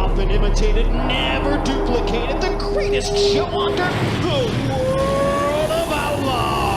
often imitated, never duplicated, the greatest show under the world of outlaws.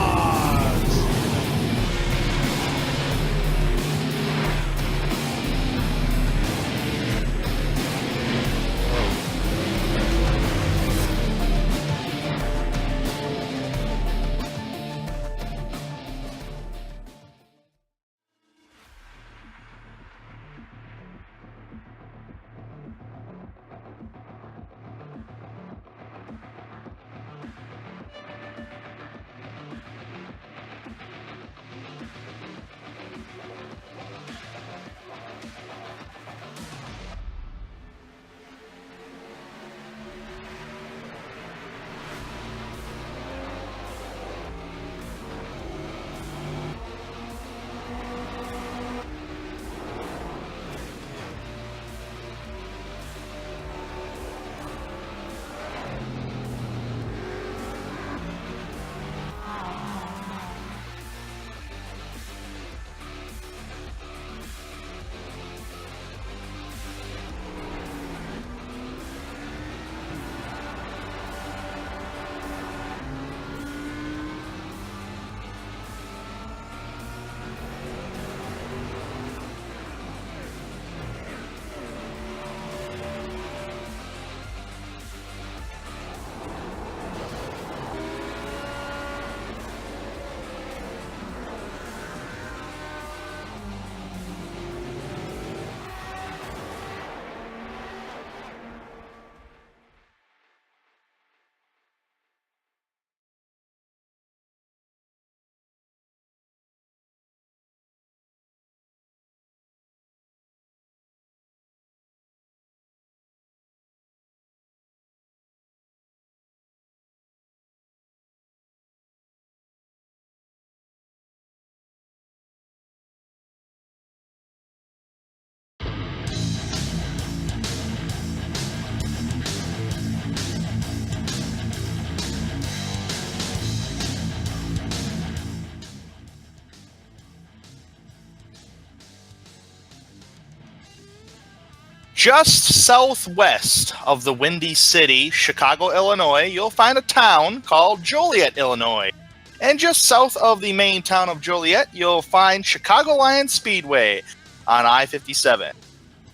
Just southwest of the Windy City, Chicago, Illinois, you'll find a town called Joliet, Illinois. And just south of the main town of Joliet, you'll find Chicagoland Speedway on I-57.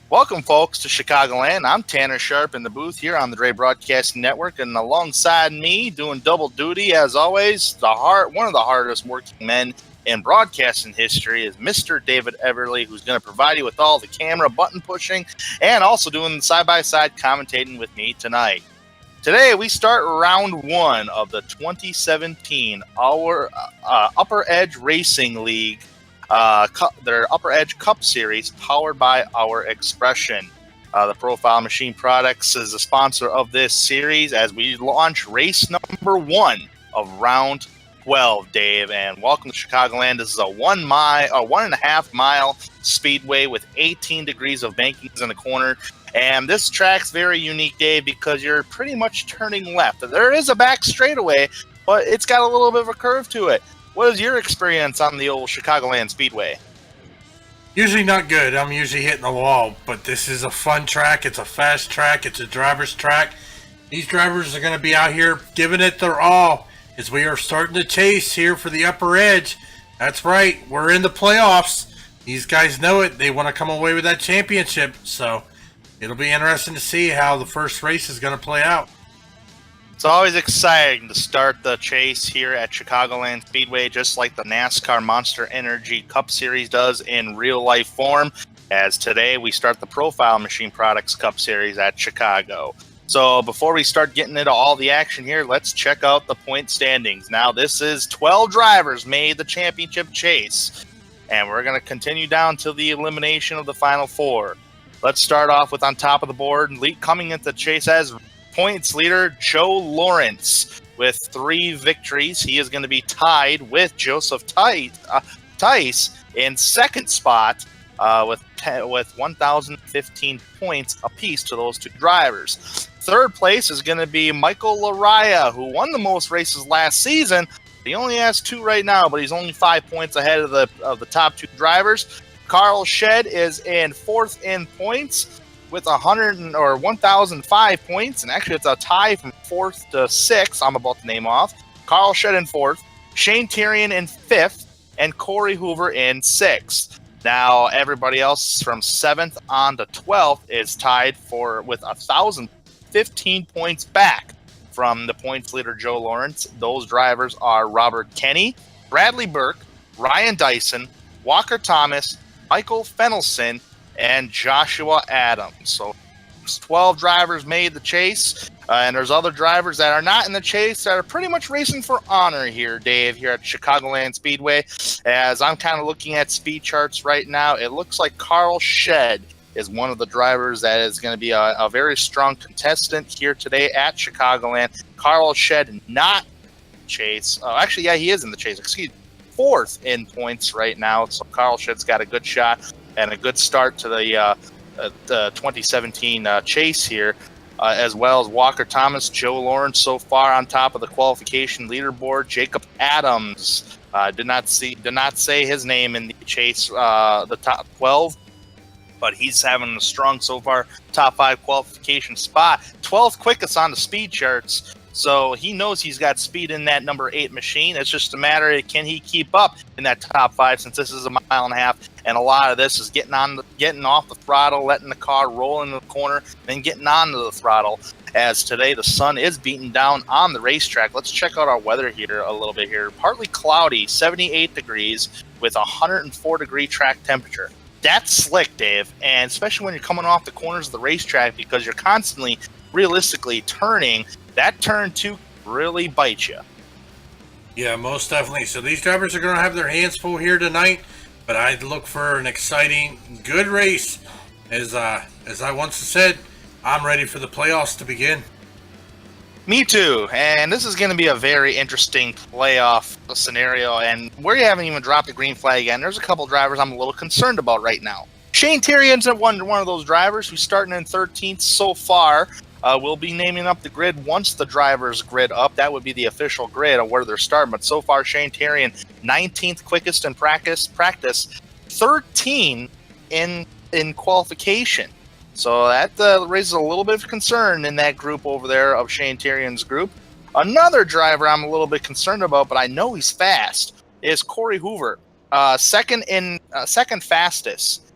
Welcome, folks, to Chicagoland. I'm Tanner Sharp in the booth here on the Dre Broadcasting Network, and alongside me, doing double duty, as always, one of the hardest working men in broadcasting history is Mr. David Everly, who's going to provide you with all the camera button pushing and also doing the side-by-side commentating with me tonight. Today, we start round one of the 2017 Upper Edge Racing League, their Upper Edge Cup Series, powered by Our Expression. The Profile Machine Products is the sponsor of this series as we launch race number one of round 12, Dave, and welcome to Chicagoland. This is a 1.5 mile speedway with 18 degrees of bankings in the corner. And this track's very unique, Dave, because you're pretty much turning left. There is a back straightaway, but it's got a little bit of a curve to it. What is your experience on the old Chicagoland Speedway? Usually not good. I'm usually hitting the wall, but this is a fun track. It's a fast track. It's a driver's track. These drivers are going to be out here giving it their all as we are starting to chase here for the upper edge. That's right. We're in the playoffs. These guys know it. They want to come away with that championship. So it'll be interesting to see how the first race is going to play out. It's always exciting to start the chase here at Chicagoland Speedway, just like the NASCAR Monster Energy Cup Series does in real life form, as today we start the Profile Machine Products Cup Series at Chicago. So before we start getting into all the action here, let's check out the point standings. Now, this is 12 drivers made the championship chase, and we're going to continue down to the elimination of the final four. Let's start off with on top of the board, coming into the chase as points leader Joe Lawrence with 3 victories. He is going to be tied with Joseph Tice in second spot with 1,015 points apiece to those two drivers. Third place is going to be Michael Laraya, who won the most races last season. He only has 2 right now, but he's only 5 points ahead of the top 2 drivers. Carl Shedd is in 4th in points with 1,005 points, and actually it's a tie from 4th to 6th. I'm about to name off. Carl Shedd in 4th, Shane Tyrion in 5th, and Corey Hoover in 6th. Now everybody else from 7th on to 12th is tied with 1,015 points back from the points leader Joe Lawrence. Those drivers are Robert Kenny, Bradley Burke, Ryan Dyson, Walker Thomas, Michael Fennelson, and Joshua Adams. So 12 drivers made the chase, and there's other drivers that are not in the chase that are pretty much racing for honor here, Dave, here at Chicagoland Speedway. As I'm kind of looking at speed charts right now, it looks like Carl Shedd is one of the drivers that is going to be a very strong contestant here today at Chicagoland. Carl Shedd not chase. Actually, yeah, he is in the chase. Excuse me. 4th in points right now. So Carl Shedd's got a good shot and a good start to the 2017 chase here, as well as Walker Thomas, Joe Lawrence so far on top of the qualification leaderboard. Jacob Adams did not say his name in the chase, the top 12, but he's having a strong so far top 5 qualification spot. 12th quickest on the speed charts. So he knows he's got speed in that number 8 machine. It's just a matter of can he keep up in that top 5, since this is a mile and a half, and a lot of this is getting off the throttle, letting the car roll into the corner, then getting onto the throttle. As today the sun is beating down on the racetrack. Let's check out our weather here a little bit here. Partly cloudy, 78 degrees with 104 degree track temperature. That's slick, Dave, and especially when you're coming off the corners of the racetrack, because you're constantly, realistically, turning. That turn 2 really bites you. Yeah, most definitely. So these drivers are going to have their hands full here tonight, but I look for an exciting, good race. As I once said, I'm ready for the playoffs to begin. Me too, and this is going to be a very interesting playoff scenario, and where you haven't even dropped the green flag yet, there's a couple drivers I'm a little concerned about right now. Shane Tyrion's one of those drivers who's starting in 13th so far. We'll be naming up the grid once the drivers grid up. That would be the official grid of where they're starting. But so far, Shane Tyrion, 19th quickest in practice, 13 in qualification. So that raises a little bit of concern in that group over there of Shane Tyrion's group. Another driver I'm a little bit concerned about, but I know he's fast, is Corey Hoover. Second fastest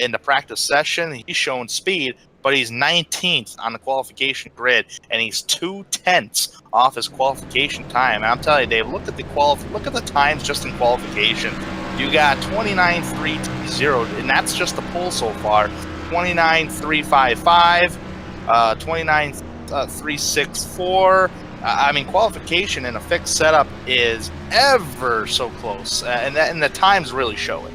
in the practice session. He's showing speed, but he's 19th on the qualification grid, and he's 2/10 off his qualification time. And I'm telling you, Dave, look at the times just in qualification. You got 29.330, and that's just the poll so far. 29.355, 29.364. I mean, qualification in a fixed setup is ever so close, and the times really show it.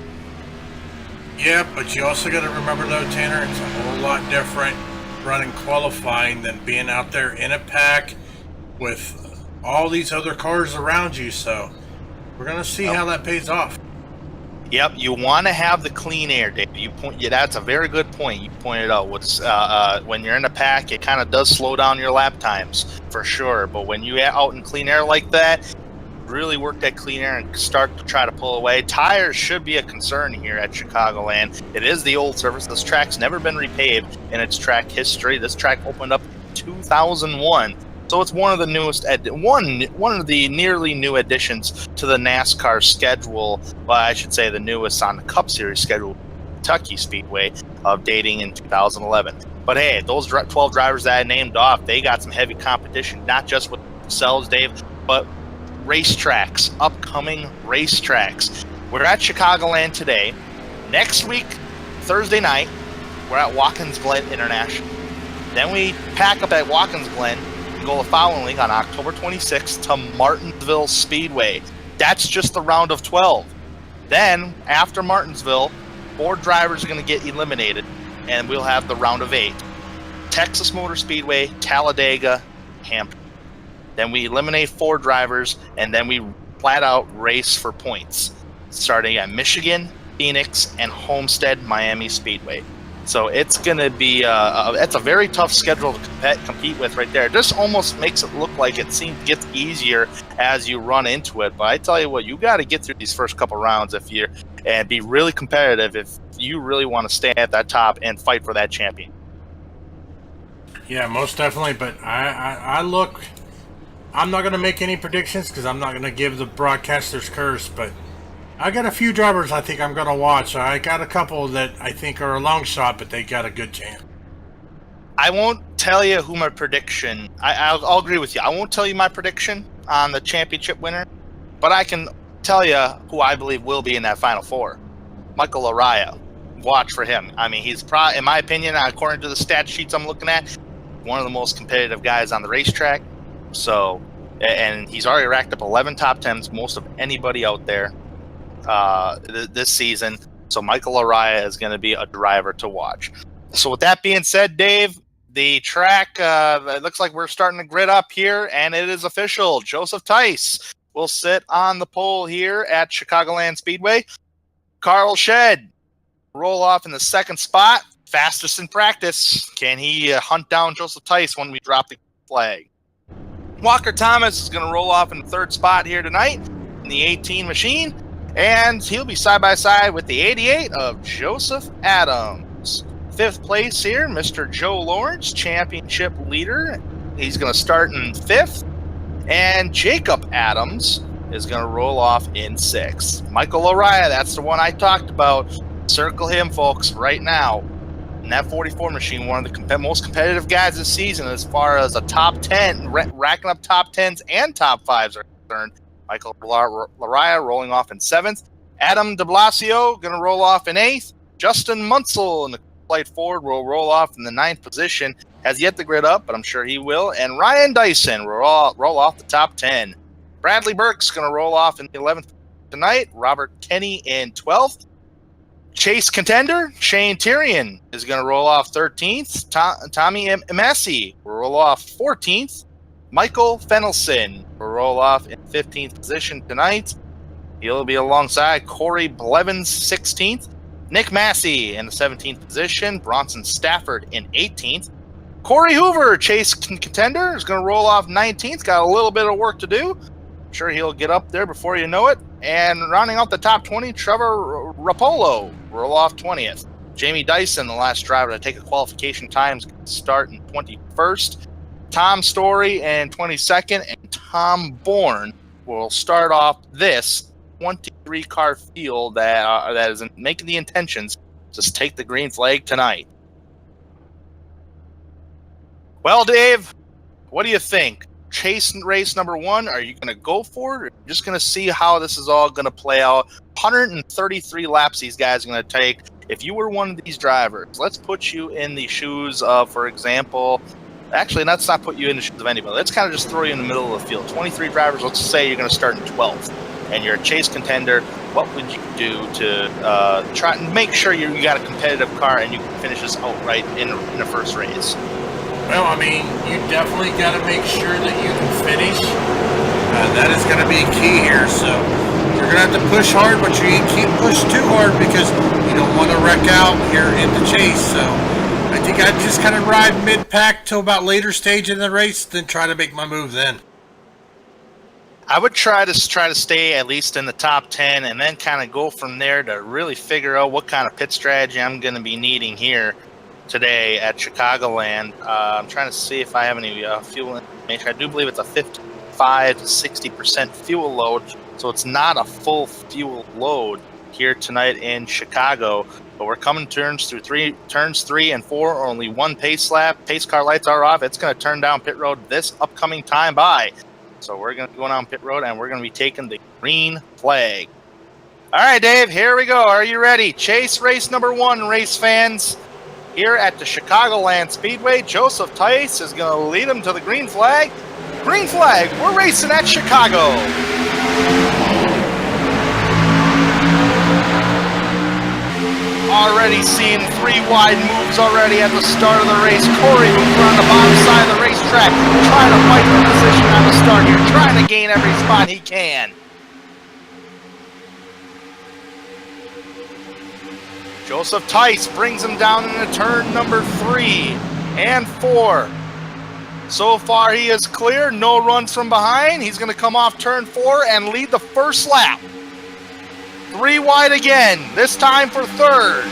Yeah, but you also got to remember, though, Tanner, it's a whole lot different running qualifying than being out there in a pack with all these other cars around you. So we're going to see how that pays off. Yep, you want to have the clean air, Dave. That's a very good point. You pointed out when you're in a pack, it kind of does slow down your lap times for sure. But when you're out in clean air like that, really work that clean air and start to try to pull away. Tires should be a concern here at Chicagoland. It is the old surface. This track's never been repaved in its track history. This track opened up in 2001. So it's one of the newest, one of the nearly new additions to the NASCAR schedule. Well, I should say the newest on the Cup Series schedule, Kentucky Speedway, of dating in 2011. But hey, those 12 drivers that I named off, they got some heavy competition, not just with themselves, Dave, but racetracks, upcoming racetracks. We're at Chicagoland today. Next week, Thursday night, we're at Watkins Glen International. Then we pack up at Watkins Glen and go the following week on October 26th to Martinsville Speedway. That's just the round of 12. Then, after Martinsville, 4 drivers are going to get eliminated, and we'll have the round of 8. Texas Motor Speedway, Talladega, Hampton. Then we eliminate 4 drivers, and then we flat out race for points, starting at Michigan, Phoenix, and Homestead Miami Speedway. So it's going to be it's a very tough schedule to compete with right there. This almost makes it look like it gets easier as you run into it. But I tell you what, you got to get through these first couple rounds and be really competitive if you really want to stay at that top and fight for that champion. Yeah, most definitely. But I look. I'm not going to make any predictions because I'm not going to give the broadcaster's curse. But I got a few drivers I think I'm going to watch. I got a couple that I think are a long shot, but they got a good chance. I won't tell you who my prediction. I'll agree with you. I won't tell you my prediction on the championship winner, but I can tell you who I believe will be in that Final Four. Michael Araya. Watch for him. I mean, he's in my opinion, according to the stat sheets I'm looking at, one of the most competitive guys on the racetrack. So, and he's already racked up 11 top 10s, most of anybody out there this season. So Michael Araya is going to be a driver to watch. So with that being said, Dave, the track, it looks like we're starting to grid up here, and it is official. Joseph Tice will sit on the pole here at Chicagoland Speedway. Carl Shedd roll off in the second spot, fastest in practice. Can he hunt down Joseph Tice when we drop the flag? Walker Thomas is going to roll off in the third spot here tonight in the 18 machine, and he'll be side by side with the 88 of Joseph Adams. Fifth place here, Mr. Joe Lawrence, championship leader. He's going to start in fifth. And Jacob Adams is going to roll off in sixth. Michael Araya, that's the one I talked about. Circle him, folks, right now. In that 44 machine, one of the most competitive guys this season as far as a top 10, racking up top 10s and top 5s are concerned. Michael Araya rolling off in seventh. Adam de Blasio going to roll off in eighth. Justin Munsell in the flight forward will roll off in the ninth position. Has yet to grid up, but I'm sure he will. And Ryan Dyson will roll off the top 10. Bradley Burke's going to roll off in the 11th tonight. Robert Kenny in 12th. Chase contender Shane Tyrion is going to roll off 13th. Tommy Messi will roll off 14th. Michael Fennelson will roll off in 15th position tonight. He'll be alongside Corey Blevins 16th. Nick Massey in the 17th position. Bronson Stafford in 18th. Corey Hoover, Chase contender, is going to roll off 19th. Got a little bit of work to do. I'm sure he'll get up there before you know it. And rounding out the top 20, Trevor Rapolo, roll off 20th. Jamie Dyson, the last driver to take a qualification time, is going to start in 21st. Tom Story in 22nd. And Tom Bourne will start off this 23-car field that is making the intentions to take the green flag tonight. Well, Dave, what do you think? Chase race number one, are you going to go for it? Or are you just going to see how this is all going to play out? 133 laps these guys are going to take. If you were one of these drivers, let's put you in the shoes of, for example, actually, let's not put you in the shoes of anybody. Let's kind of just throw you in the middle of the field. 23 drivers, let's say you're going to start in 12th, and you're a Chase contender. What would you do to try and make sure you got a competitive car and you can finish this outright in the first race? Well, I mean, you definitely got to make sure that you can finish. That is going to be key here. So you're going to have to push hard, but you can't push too hard because you don't want to wreck out here in the chase. So I think I'd just kind of ride mid-pack till about later stage in the race, then try to make my move then. I would try to stay at least in the top 10 and then kind of go from there to really figure out what kind of pit strategy I'm going to be needing here today at Chicagoland. I'm trying to see if I have any fuel information. I do believe it's a 55 to 60% fuel load, so it's not a full fuel load here tonight in Chicago. But we're coming turns 3 and 4, only one pace lap. Pace car lights are off. It's going to turn down pit road this upcoming time by. So we're going to go down pit road and we're going to be taking the green flag. All right, Dave, here we go. Are you ready? Chase race number one, race fans. Here at the Chicagoland Speedway, Joseph Tice is going to lead them to the green flag. Green flag, we're racing at Chicago. Already seeing 3 wide moves already at the start of the race. Corey Hoover on the bottom side of the racetrack, trying to fight for position on the start here, trying to gain every spot he can. Joseph Tice brings him down into turn number 3 and 4. So far he is clear, no runs from behind. He's going to come off turn 4 and lead the first lap. 3 wide again, this time for third.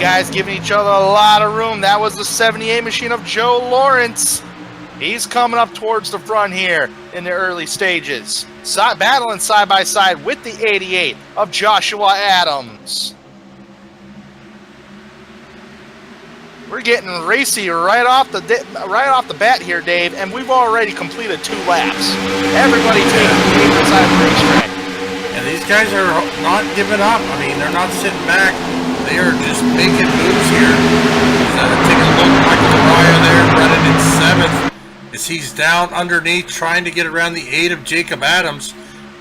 guys giving each other a lot of room. That was the 78 machine of Joe Lawrence. He's coming up towards the front here in the early stages. Battling side by side with the 88 of Joshua Adams. We're getting racy right off the bat here, Dave, and we've already completed 2 laps. Everybody taking the lead inside the racetrack. And these guys are not giving up. I mean, they're not sitting back. They are just making moves here. Take a look at Michael Araya there, running in 7th. As he's down underneath, trying to get around the 8 of Jacob Adams.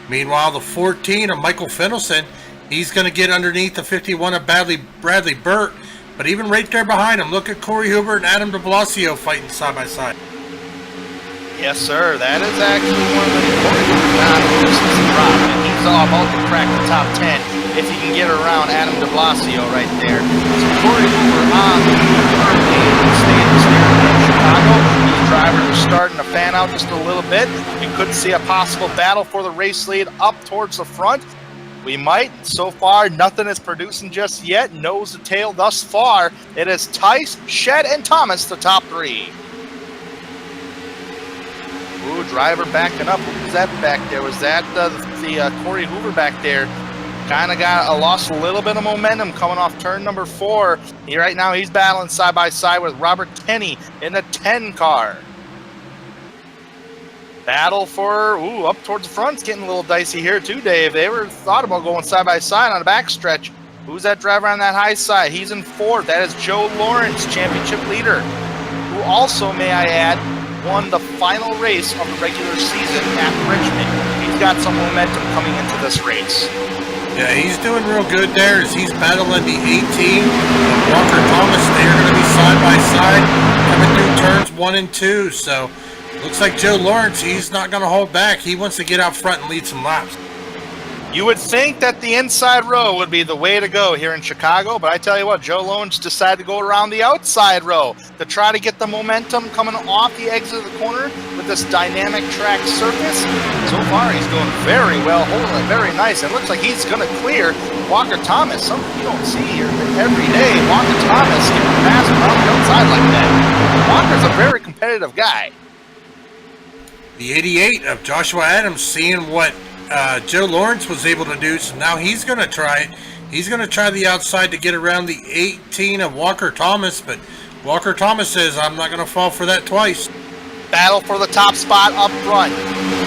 Meanwhile, the 14 of Michael Fendelson, he's going to get underneath the 51 of Bradley Burt. But even right there behind him, look at Corey Hoover and Adam de Blasio fighting side by side. Yes, sir. That is actually one of the Corey Hoover not loses the drop, and he's all about to crack the top 10 if he can get around Adam de Blasio right there. So Corey Hoover on the currently in the state of Chicago. These drivers are starting to fan out just a little bit. We could see a possible battle for the race lead up towards the front. We might. So far, nothing is producing just yet. Nose to tail thus far. It is Tice, Shed, and Thomas, the top 3. Ooh, driver backing up. Who was that back there? Was that the Corey Hoover back there? Kind of lost a little bit of momentum coming off turn number 4. Right now, he's battling side by side with Robert Tenney in the 10 car. Battle for, up towards the front. It's getting a little dicey here too, Dave. They thought about going side by side on the backstretch. Who's that driver on that high side? He's in 4th. That is Joe Lawrence, championship leader, who also, may I add, won the final race of the regular season at Richmond. He's got some momentum coming into this race. Yeah, he's doing real good there as he's battling the 18 of Walker Thomas. They're going to be side by side coming through turns 1 and 2. So looks like Joe Lawrence, he's not going to hold back. He wants to get out front and lead some laps. You would think that the inside row would be the way to go here in Chicago, but I tell you what, Joe Lawrence decided to go around the outside row to try to get the momentum coming off the exit of the corner with this dynamic track surface. So far, he's doing very well, holding it very nice. It looks like he's going to clear Walker Thomas, something you don't see here every day. Walker Thomas getting passed around the outside like that. Walker's a very competitive guy. The 88 of Joshua Adams seeing what Joe Lawrence was able to do, so now he's going to try it. He's going to try the outside to get around the 18 of Walker Thomas, but Walker Thomas says, I'm not going to fall for that twice. Battle for the top spot up front.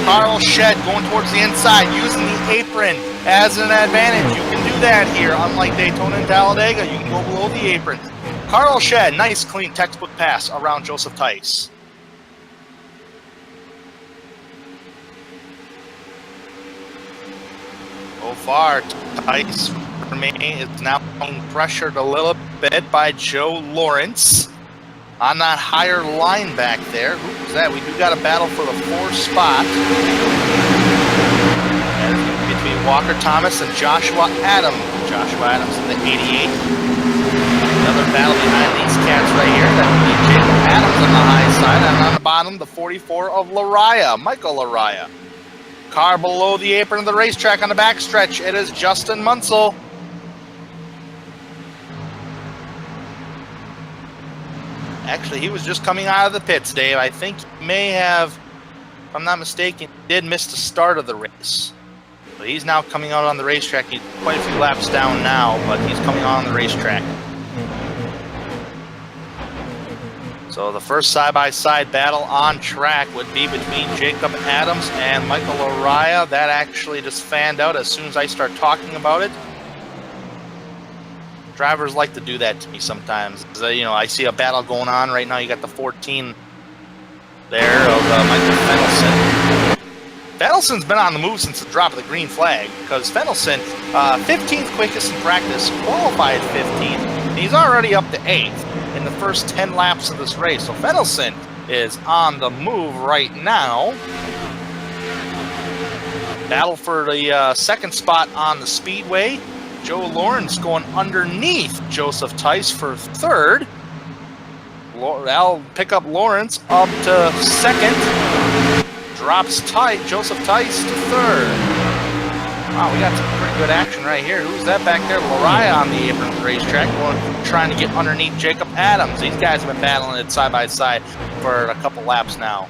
Carl Shed going towards the inside, using the apron as an advantage. You can do that here. Unlike Daytona and Talladega, you can go below the apron. Carl Shed, nice clean textbook pass around Joseph Tice. So far, Tice is now being pressured a little bit by Joe Lawrence on that higher line back there. Who's that? We do got a battle for the 4th spot. And between Walker Thomas and Joshua Adams. Joshua Adams in the 88. Another battle behind these cats right here. That would be Jacob Adams on the high side, and on the bottom, the 44 of Laraya, Michael Laraya. Car below the apron of the racetrack on the backstretch. It is Justin Munsell. Actually, he was just coming out of the pits, Dave. I think he may have, if I'm not mistaken, did miss the start of the race. But he's now coming out on the racetrack. He's quite a few laps down now, but he's coming on the racetrack. So the first side-by-side battle on track would be between Jacob Adams and Michael Araya. That actually just fanned out as soon as I start talking about it. Drivers like to do that to me sometimes. You know, I see a battle going on right now. You got the 14 there of Michael Fendelson. Fendelson's been on the move since the drop of the green flag, because Fendelson, 15th quickest in practice, qualified 15th, and he's already up to 8th in the first 10 laps of this race. So Fendelson is on the move right now. Battle for the second spot on the speedway. Joe Lawrence going underneath Joseph Tice for 3rd. That'll pick up Lawrence up to 2nd. Drops Joseph Tice to 3rd. Wow, we got some pretty of good action right here. Who's that back there? Lariah on the apron of the racetrack, trying to get underneath Jacob Adams. These guys have been battling it side by side for a couple laps now.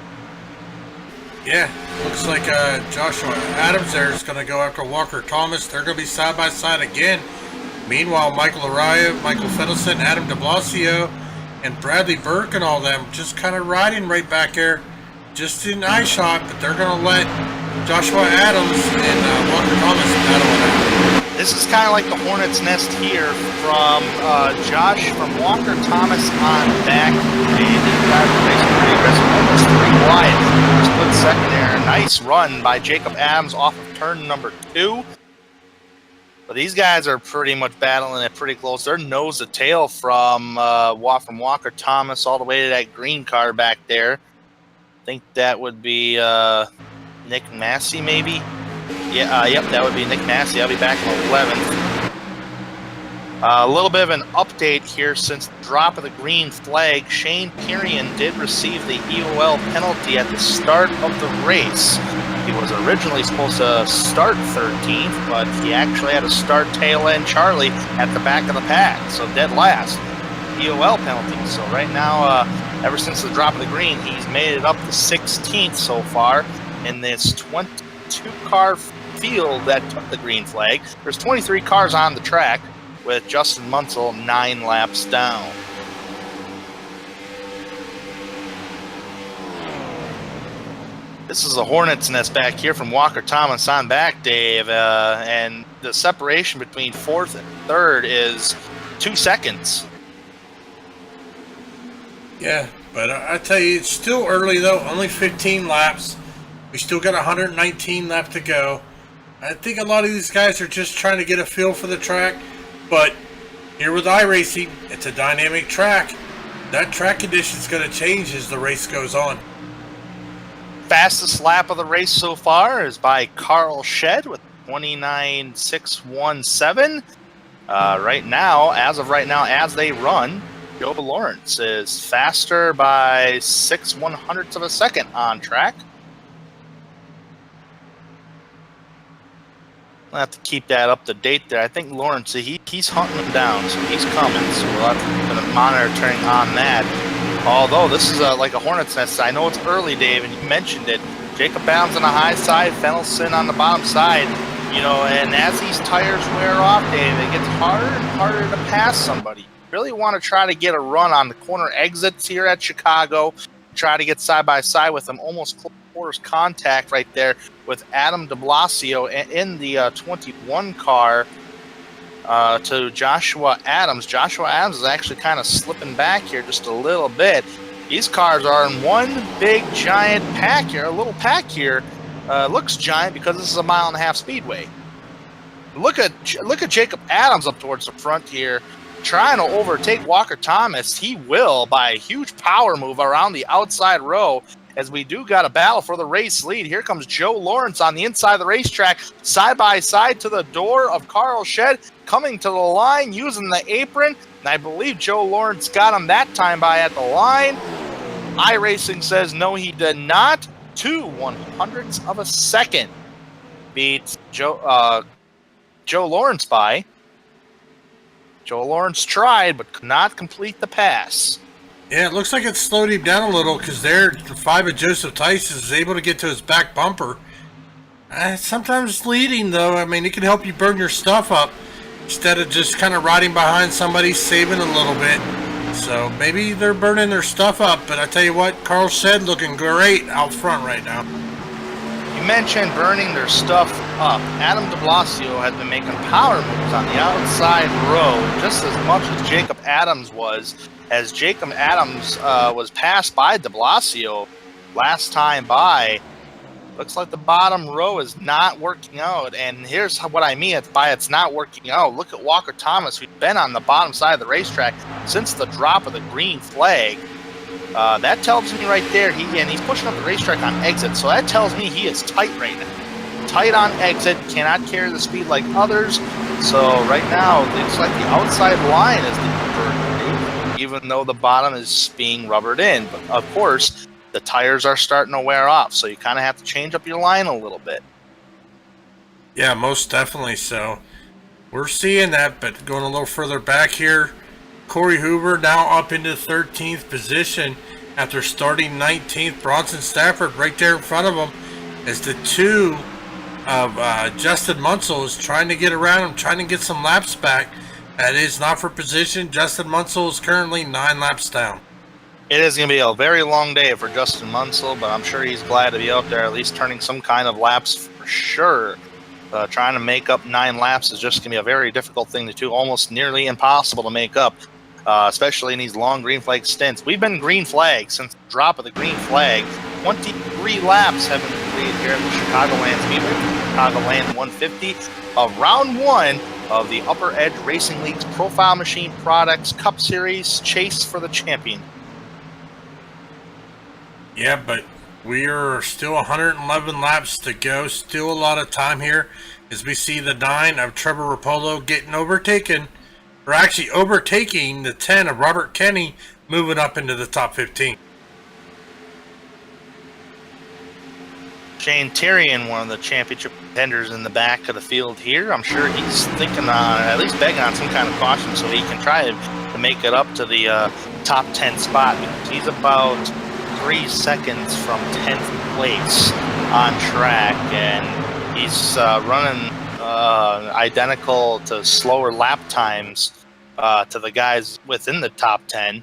Yeah, looks like Joshua Adams there is going to go after Walker Thomas. They're going to be side by side again. Meanwhile, Michael Araya, Michael Fedelson, Adam de Blasio, and Bradley Burke and all them just kind of riding right back there, just in eye shot, but they're going to let Joshua Adams and Walker Thomas battle it out. This is kind of like the hornet's nest here from from Walker Thomas on back. Pretty aggressive, almost 3 wide. Split second there. Nice run by Jacob Adams off of turn number 2. But these guys are pretty much battling it pretty close. They're nose to tail from Walker Thomas all the way to that green car back there. I think that would be Nick Massey, maybe. Yeah, yep, that would be Nick Massey. I'll be back in 11th. A little bit of an update here since the drop of the green flag. Shane Perian did receive the EOL penalty at the start of the race. He was originally supposed to start 13th, but he actually had to start tail end Charlie at the back of the pack, so dead last. EOL penalty. So right now, ever since the drop of the green, he's made it up to 16th so far in this 22-car field that took the green flag. There's 23 cars on the track, with Justin Munsell 9 laps down. This is a hornet's nest back here from Walker Thomas on back, Dave, and the separation between 4th and 3rd is 2 seconds. Yeah, but I tell you, it's still early though, only 15 laps. We still got 119 left to go. I think a lot of these guys are just trying to get a feel for the track, but here with iRacing, it's a dynamic track. That track condition is going to change as the race goes on. Fastest lap of the race so far is by Carl Shed with 29.617. Right now, as they run, Joe Lawrence is faster by 6/100ths of a second on track. I'll have to keep that up to date there. I think Lawrence, he's hunting him down, so he's coming. So we'll have to keep monitoring on that. Although this is like a hornet's nest. I know it's early, Dave, and you mentioned it. Jacob Adams on the high side, Fenelson on the bottom side. You know, and as these tires wear off, Dave, it gets harder and harder to pass somebody. You really want to try to get a run on the corner exits here at Chicago. Try to get side by side with them, almost close contact right there with Adam de Blasio in the 21 car to Joshua Adams. Joshua Adams is actually kind of slipping back here just a little bit. These cars are in one big giant pack here. A little pack here looks giant because this is a 1.5 mile speedway. Look at Jacob Adams up towards the front here, trying to overtake Walker Thomas. He will by a huge power move around the outside row, as we do got a battle for the race lead. Here comes Joe Lawrence on the inside of the racetrack, side by side to the door of Carl Shed, coming to the line using the apron. And I believe Joe Lawrence got him that time by at the line. iRacing says no, he did not. 2/100ths of a second beats Joe Lawrence by. Joe Lawrence tried, but could not complete the pass. Yeah, it looks like it slowed him down a little because there, the 5 of Joseph Tice is able to get to his back bumper. Sometimes leading, though, I mean, it can help you burn your stuff up instead of just kind of riding behind somebody, saving a little bit. So maybe they're burning their stuff up, but I tell you what, Carl Shed looking great out front right now. You mentioned burning their stuff up. Adam de Blasio has been making power moves on the outside row just as much as Jacob Adams was, as Jacob Adams was passed by de Blasio last time by. Looks like the bottom row is not working out, and here's what I mean by it's not working out. Look at Walker Thomas, who's been on the bottom side of the racetrack since the drop of the green flag. That tells me right there, he's pushing up the racetrack on exit, so that tells me he is tight right now. Tight on exit, cannot carry the speed like others, so right now it looks like the outside line is the even though the bottom is being rubbered in. But of course, the tires are starting to wear off, so you kind of have to change up your line a little bit. Yeah, most definitely so. We're seeing that, but going a little further back here, Corey Hoover now up into 13th position after starting 19th. Bronson Stafford right there in front of him as the two of Justin Munsell is trying to get around him, trying to get some laps back. That is not for position. Justin Munsell is currently 9 laps down. It is going to be a very long day for Justin Munsell, but I'm sure he's glad to be out there at least turning some kind of laps for sure. Trying to make up 9 laps is just going to be a very difficult thing to do, almost nearly impossible to make up, especially in these long green flag stints. We've been green flagged since the drop of the green flag. 23 laps have been completed here at the Chicagoland Speedway, Chicagoland 150 of round 1 of the Upper Edge Racing League's Profile Machine Products Cup Series Chase for the Champion. Yeah, but we are still 111 laps to go. Still a lot of time here as we see the 9 of Trevor Rapolo getting overtaken, or actually overtaking the 10 of Robert Kenny, moving up into the top 15. Shane Tyrion, one of the championship contenders in the back of the field here. I'm sure he's thinking on, at least begging on some kind of caution so he can try to make it up to the top 10 spot, because he's about 3 seconds from 10th place on track, and he's running identical to slower lap times to the guys within the top 10.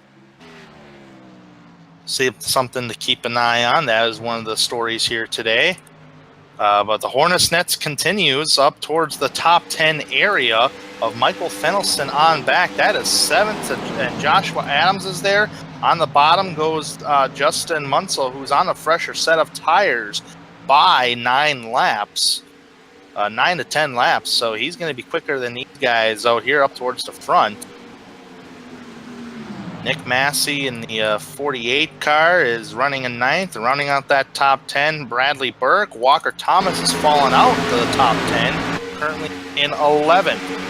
See, something to keep an eye on. That is one of the stories here today. But the Hornets Nets continues up towards the top 10 area of Michael Fennelson on back. That is 7th, and Joshua Adams is there. On the bottom goes Justin Munsell, who's on a fresher set of tires by 9 laps, 9 to 10 laps. So he's going to be quicker than these guys out here up towards the front. Nick Massey in the 48 car is running in 9th, rounding out that top 10. Bradley Burke. Walker Thomas has fallen out to the top 10, currently in 11th.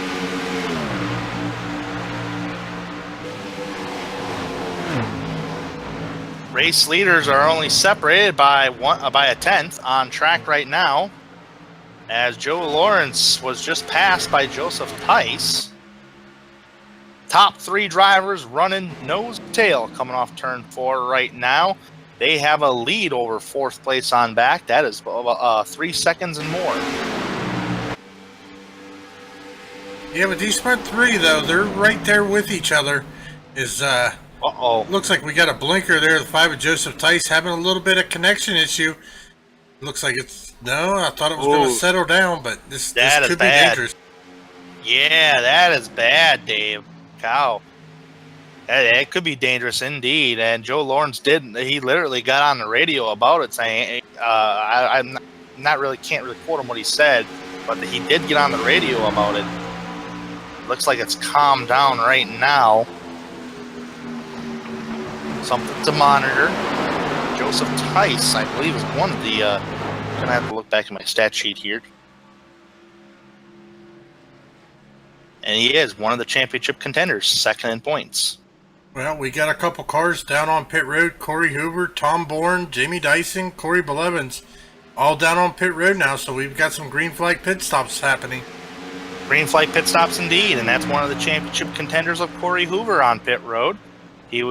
Race leaders are only separated by a 10th on track right now, as Joe Lawrence was just passed by Joseph Tice. Top 3 drivers running nose to tail coming off turn 4 right now. They have a lead over 4th place on back. That is 3 seconds and more. Yeah, but these front 3, though, they're right there with each other. Looks like we got a blinker there. The 5 of Joseph Tice having a little bit of connection issue. Looks like it's... No, I thought it was going to settle down, but this could be dangerous. Yeah, that is bad, Dave. Cow. It could be dangerous indeed. And Joe Lawrence he literally got on the radio about it, saying, I'm not really, can't really quote him what he said, but he did get on the radio about it. Looks like it's calmed down right now. Something to monitor. Joseph Tice, I believe, is one of the, I'm gonna have to look back at my stat sheet here. And he is one of the championship contenders, 2nd in points. Well, we got a couple cars down on pit road. Corey Hoover, Tom Bourne, Jamie Dyson, Corey Belevins, all down on pit road now. So we've got some green flag pit stops happening. Green flag pit stops indeed, and that's one of the championship contenders of Corey Hoover on pit road. He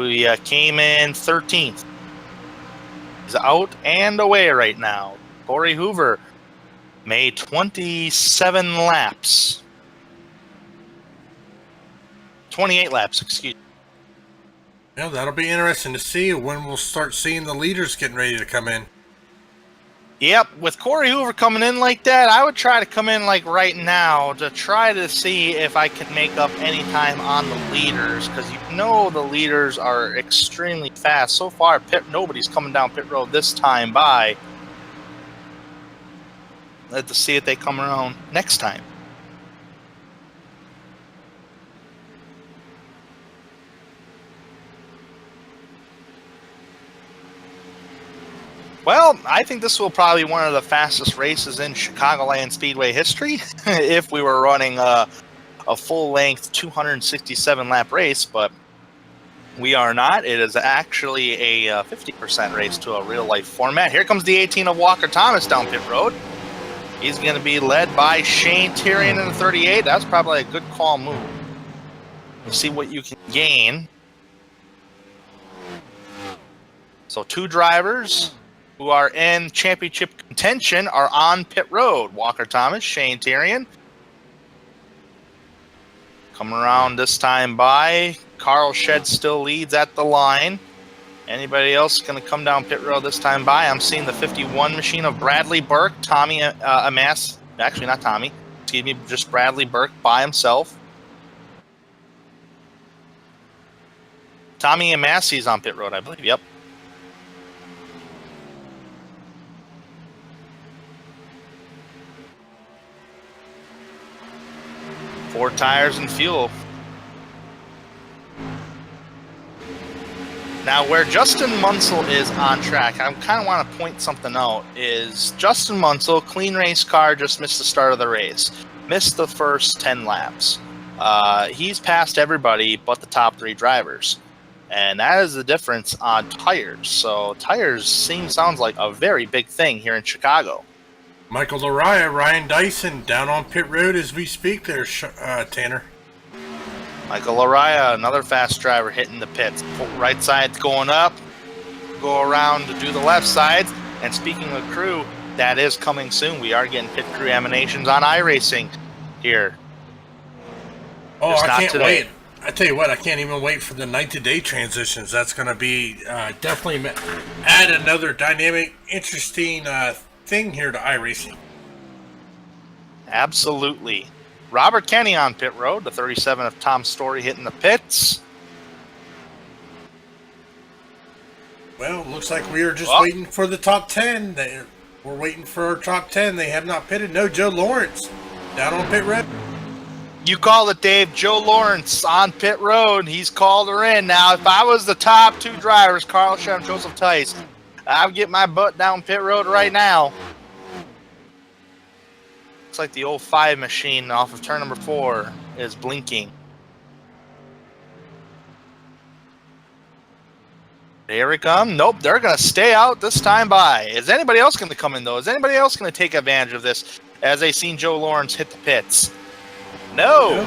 came in 13th. He's out and away right now. Corey Hoover made 27 laps. 28 laps, excuse me. Yeah, that'll be interesting to see when we'll start seeing the leaders getting ready to come in. Yep, with Corey Hoover coming in like that, I would try to come in like right now to try to see if I can make up any time on the leaders, because you know the leaders are extremely fast. So far, nobody's coming down pit road this time by. Let's see if they come around next time. Well, I think this will probably be one of the fastest races in Chicagoland Speedway history if we were running a full-length 267-lap race, but we are not. It is actually a 50% race to a real-life format. Here comes the 18 of Walker Thomas down pit road. He's going to be led by Shane Tyrion in the 38. That's probably a good call move. We'll see what you can gain. So 2 drivers who are in championship contention are on pit road. Walker Thomas, Shane Tyrion. Coming around this time by. Carl Shed still leads at the line. Anybody else going to come down pit road this time by? I'm seeing the 51 machine of Bradley Burke. Tommy Amass. Actually, not Tommy. Excuse me, just Bradley Burke by himself. Tommy Amassi's on pit road, I believe. Yep. Four tires and fuel. Now, where Justin Munsell is on track, I kind of want to point something out, is Justin Munsell, clean race car, just missed the start of the race. Missed the first 10 laps. He's passed everybody but the top 3 drivers. And that is the difference on tires. So tires sounds like a very big thing here in Chicago. Michael Laraya, Ryan Dyson down on pit road as we speak there, Tanner. Michael Laraya, another fast driver hitting the pits. Right side's going up, go around to do the left side. And speaking of crew, that is coming soon. We are getting pit crew emanations on iRacing here. Oh, Just I not can't today. wait. I tell you what, I can't even wait for the night-to-day transitions. That's going to be definitely add another dynamic, interesting thing here to iRacing. Absolutely. Robert Kenny on pit road, the 37 of Tom Story hitting the pits. Well, looks like we are just waiting for the top 10. We're waiting for our top 10. They have not pitted. No, Joe Lawrence down on pit road. You called it, Dave. Joe Lawrence on pit road. He's called her in. Now, if I was the top 2 drivers, Carl Shem, Joseph Tice, I'd get my butt down pit road right now. Looks like the 05 machine off of turn number 4 is blinking. Here we come. Nope, they're going to stay out this time by. Is anybody else going to come in, though? Is anybody else going to take advantage of this as they seen Joe Lawrence hit the pits? No.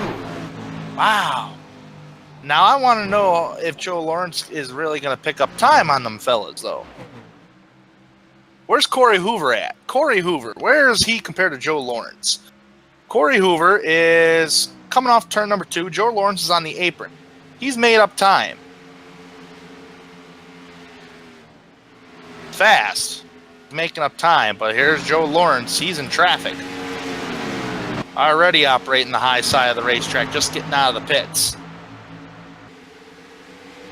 Wow. Now I want to know if Joe Lawrence is really going to pick up time on them fellas, though. Where's Corey Hoover at? Corey Hoover, where is he compared to Joe Lawrence? Corey Hoover is coming off turn number 2. Joe Lawrence is on the apron. He's made up time. Fast. Making up time, but here's Joe Lawrence. He's in traffic. Already operating the high side of the racetrack, just getting out of the pits.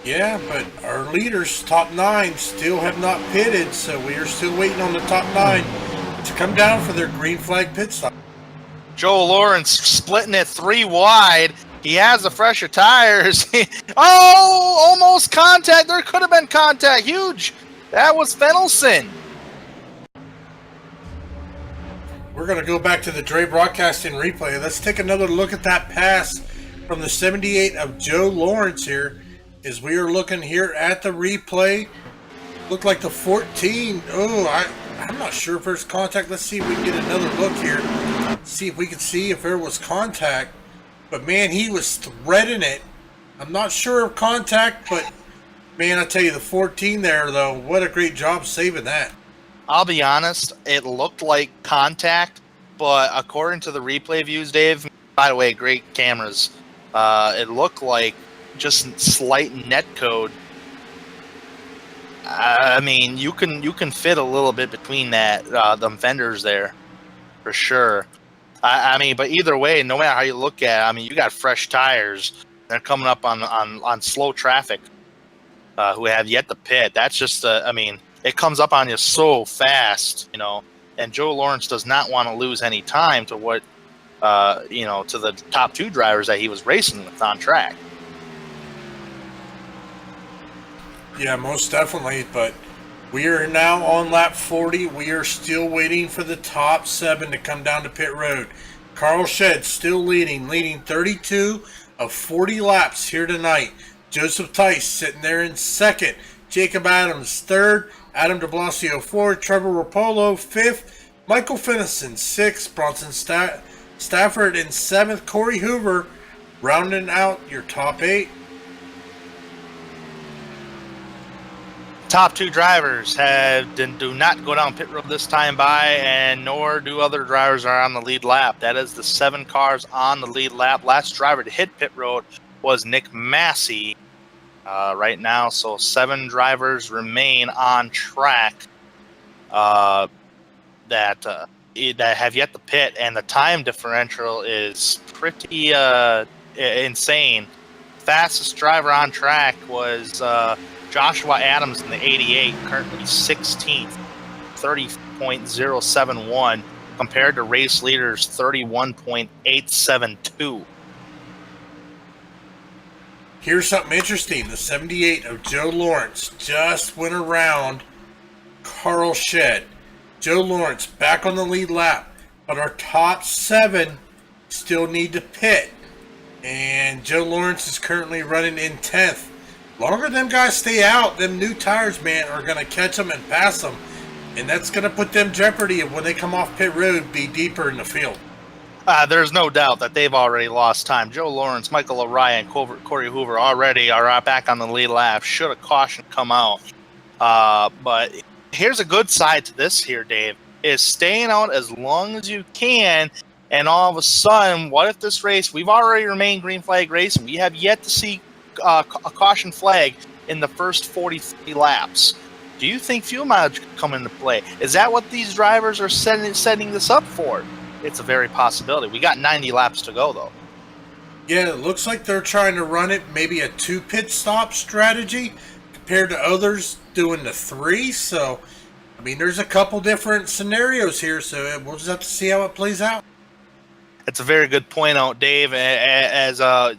Yeah, but our leaders, top 9, still have not pitted, so we are still waiting on the top 9 to come down for their green flag pit stop. Joe Lawrence splitting it 3 wide. He has the fresher tires. Oh, almost contact. There could have been contact. Huge. That was Fennelson. We're going to go back to the Dre Broadcasting replay. Let's take another look at that pass from the 78 of Joe Lawrence here. As we are looking here at the replay, looked like the 14. Oh, I'm not sure if there's contact. Let's see if we can get another look here. See if we can see if there was contact. But man, he was threading it. I'm not sure of contact, but man, I tell you, the 14 there though, what a great job saving that. I'll be honest, it looked like contact, but according to the replay views, Dave, by the way, great cameras, it looked like just slight net code. I mean, you can fit a little bit between that them fenders there, for sure. I mean, but either way, no matter how you look at it, I mean, you got fresh tires. They're coming up on slow traffic who have yet to pit. That's just, I mean, it comes up on you so fast, you know. And Joe Lawrence does not want to lose any time to what, you know, to the top 2 drivers that he was racing with on track. Yeah, most definitely, but we are now on lap 40. We are still waiting for the top 7 to come down to pit road. Carl Shed still leading 32 of 40 laps here tonight. Joseph Tice sitting there in 2nd. Jacob Adams 3rd. Adam de Blasio 4th. Trevor Rapolo 5th. Michael Finnison, 6th. Bronson Stafford in 7th. Corey Hoover rounding out your top 8. Top 2 drivers do not go down pit road this time by, and nor do other drivers are on the lead lap. That is the 7 cars on the lead lap. Last driver to hit pit road was Nick Massey right now. So 7 drivers remain on track that have yet to pit, and the time differential is pretty insane. Fastest driver on track was Joshua Adams in the 88, currently 16th, 30.071, compared to race leaders 31.872. Here's something interesting. The 78 of Joe Lawrence just went around Carl Shed. Joe Lawrence back on the lead lap, but our top 7 still need to pit. And Joe Lawrence is currently running in 10th. Longer them guys stay out, them new tires, man, are going to catch them and pass them. And that's going to put them jeopardy of when they come off pit road, be deeper in the field. There's no doubt that they've already lost time. Joe Lawrence, Michael O'Ryan, Corey Hoover already are back on the lead lap. Should a caution come out. But here's a good side to this here, Dave, is staying out as long as you can. And all of a sudden, what if this race, we've already remained green flag racing. We have yet to see a caution flag in the first 43 laps. Do you think fuel mileage could come into play? Is that what these drivers are setting this up for? It's a very possibility. We got 90 laps to go, though. Yeah, it looks like they're trying to run it maybe a 2 pit stop strategy compared to others doing the 3. So, I mean, there's a couple different scenarios here, so we'll just have to see how it plays out. It's a very good point out, Dave.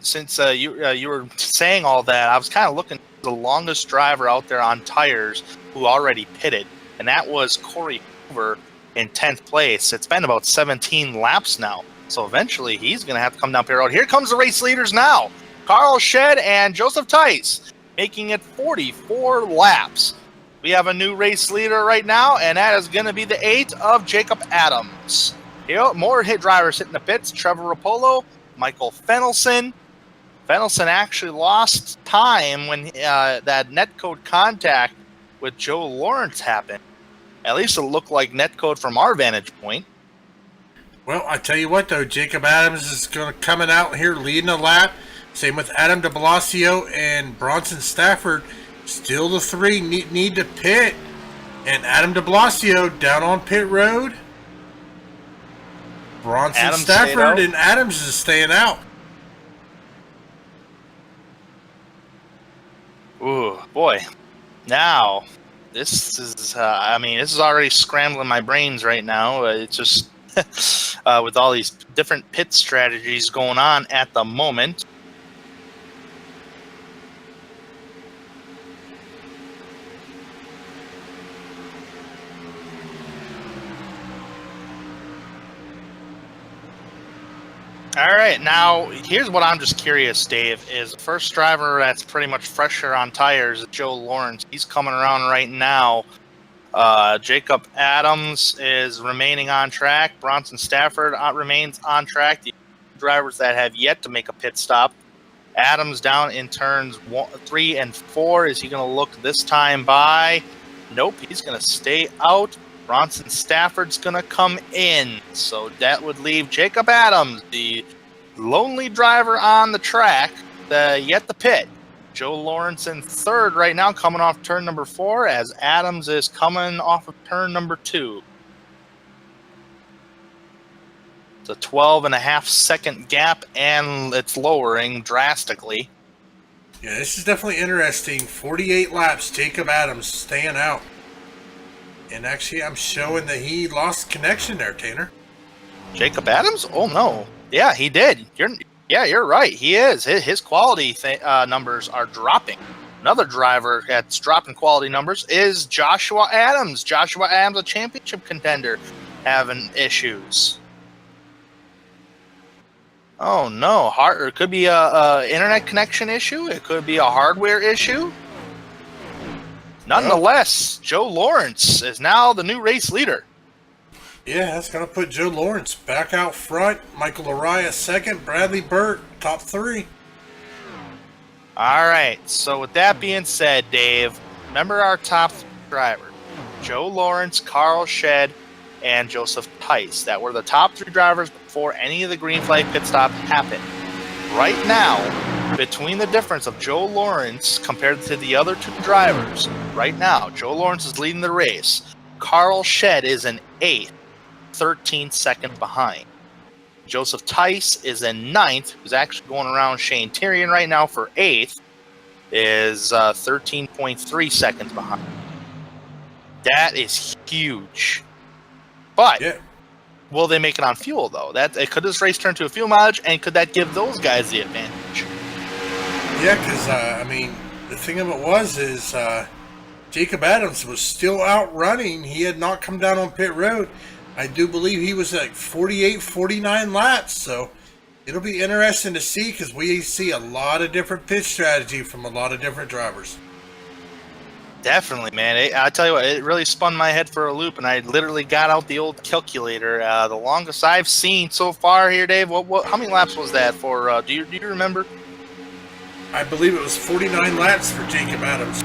Since you were saying all that, I was kind of looking at the longest driver out there on tires who already pitted, and that was Corey Hoover in 10th place. It's been about 17 laps now, so eventually he's going to have to come down pit road. Here comes the race leaders now. Carl Shed and Joseph Tice making it 44 laps. We have a new race leader right now, and that is going to be the 8 of Jacob Adams. More hit drivers hitting the pits. Trevor Rapolo, Michael Fennelson. Fennelson actually lost time when that netcode contact with Joe Lawrence happened. At least it looked like netcode from our vantage point. Well, I tell you what, though, Jacob Adams is coming out here leading the lap. Same with Adam de Blasio and Bronson Stafford. Still the 3 need to pit. And Adam de Blasio down on pit road. Bronson Stafford and Adams is staying out. Ooh, boy. Now, this is, this is already scrambling my brains right now. It's just with all these different pit strategies going on at the moment. All right, now here's what I'm just curious, Dave, is the first driver that's pretty much fresher on tires is Joe Lawrence. He's coming around right now. Jacob Adams is remaining on track. Bronson Stafford remains on track. The drivers that have yet to make a pit stop. Adams down in turns 3 and 4. Is he going to look this time by? Nope, he's going to stay out. Bronson Stafford's going to come in. So that would leave Jacob Adams, the lonely driver on the track, yet to pit. Joe Lawrence in 3rd right now, coming off turn number 4, as Adams is coming off of turn number 2. It's a 12.5-second gap, and it's lowering drastically. Yeah, this is definitely interesting. 48 laps, Jacob Adams staying out. And actually, I'm showing that he lost connection there, Tanner. Jacob Adams? Oh, no. Yeah, he did. You're right. He is. His quality numbers are dropping. Another driver that's dropping quality numbers is Joshua Adams. Joshua Adams, a championship contender, having issues. Oh, no. It could be a internet connection issue. It could be a hardware issue. Nonetheless, Joe Lawrence is now the new race leader. Yeah, that's going to put Joe Lawrence back out front. Michael Araya second. Bradley Burt, top three. All right. So with that being said, Dave, remember our top drivers: Joe Lawrence, Carl Shed, and Joseph Tice. That were the top three drivers before any of the green flag pit stop happened. Right now, between the difference of Joe Lawrence compared to the other two drivers, right now, Joe Lawrence is leading the race. Carl Shed is in 8th, 13 seconds behind. Joseph Tice is in 9th, who's actually going around Shane Tyrion right now for 8th, is 13.3 seconds behind. That is huge. But Yeah. will they make it on fuel, though? Could this race turn to a fuel mileage, and could that give those guys the advantage? Yeah, because, the thing of it is Jacob Adams was still out running. He had not come down on pit road. I do believe he was at 48, 49 laps, so it'll be interesting to see because we see a lot of different pit strategy from a lot of different drivers. Definitely, man. I tell you what, it really spun my head for a loop, and I literally got out the old calculator. The longest I've seen so far here, Dave. How many laps was that for? Do you remember? I believe it was 49 laps for Jacob Adams.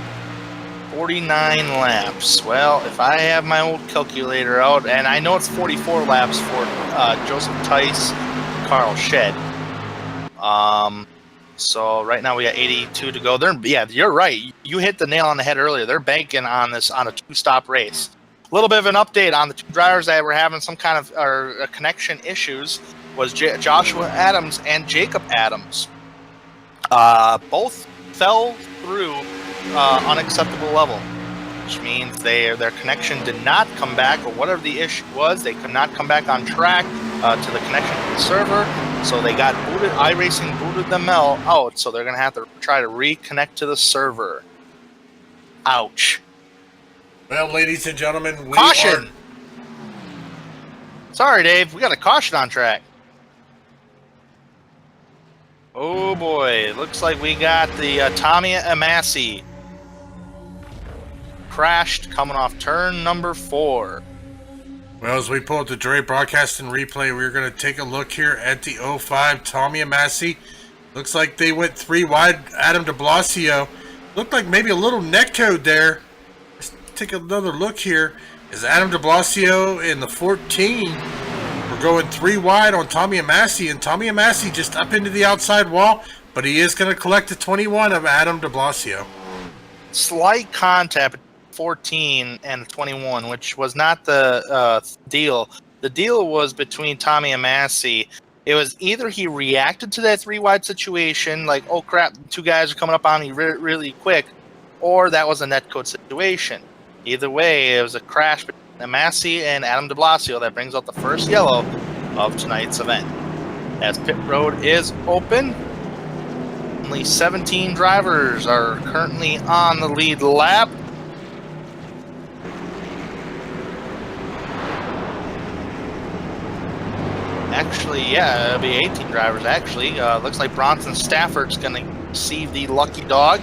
49 laps. Well, if I have my old calculator out, and I know it's 44 laps for Joseph Tice, Carl Shed. So right now we got 82 to go. Yeah, you're right. You hit the nail on the head earlier. They're banking on this on a two-stop race. A little bit of an update on the two drivers that were having some kind of connection issues was Joshua Adams and Jacob Adams. Both fell through unacceptable level, which means their connection did not come back, or whatever the issue was, they could not come back on track to the connection to the server. So they got booted. iRacing booted them out, so they're going to have to try to reconnect to the server. Ouch. Well, ladies and gentlemen, Caution! Sorry, Dave. We got a caution on track. Oh, boy. Looks like we got the Tommy Amassi. Crashed coming off turn number 4. Well, as we pull up the Dre broadcast and replay, we're going to take a look here at the 05 Tommy Amassi. Looks like they went 3 wide. Adam de Blasio. Looked like maybe a little net code there. Let's take another look here. Is Adam de Blasio in the 14? We're going 3 wide on Tommy Amassi, and Tommy Amassi just up into the outside wall, but he is going to collect the 21 of Adam de Blasio. Slight contact 14 and 21, which was not the deal. The deal was between Tommy Amassi. It was either he reacted to that 3 wide situation, like, oh crap, 2 guys are coming up on me really quick, or that was a netcode situation. Either way, it was a crash between Amassi and Adam de Blasio that brings out the first yellow of tonight's event. As pit road is open, only 17 drivers are currently on the lead lap. Actually, yeah, it'll be 18 drivers, actually. Looks like Bronson Stafford's going to receive the lucky dog.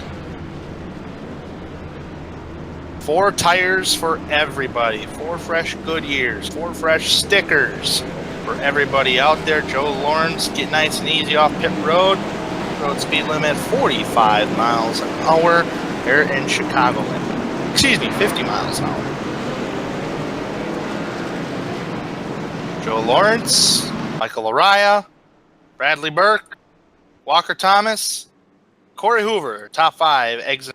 4 tires for everybody. 4 fresh Goodyears. 4 fresh stickers for everybody out there. Joe Lawrence, get nice and easy off pit road. Road speed limit 45 miles an hour here in Chicagoland. Excuse me, 50 miles an hour. Joe Lawrence, Michael Araya, Bradley Burke, Walker Thomas, Corey Hoover, top 5 exit.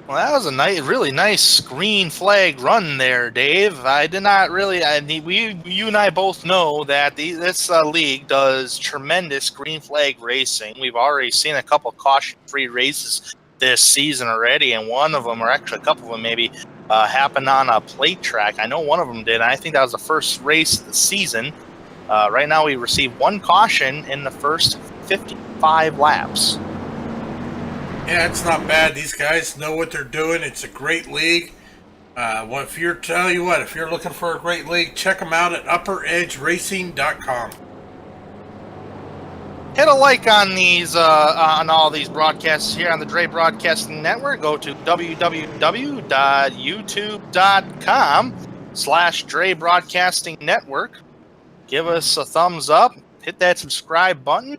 Well, that was a really nice green flag run there, Dave. I did not really. You and I both know that this league does tremendous green flag racing. We've already seen a couple caution-free races this season already, and one of them, or actually a couple of them, maybe happened on a plate track. I know one of them did. I think that was the first race of the season. Right now, we received 1 caution in the first 55 laps. Yeah, it's not bad. These guys know what they're doing. It's a great league. If you're looking for a great league, check them out at upperedgeracing.com. Hit a like on these on all these broadcasts here on the Dre Broadcasting Network. Go to www.youtube.com/Dre Broadcasting Network. Give us a thumbs up. Hit that subscribe button.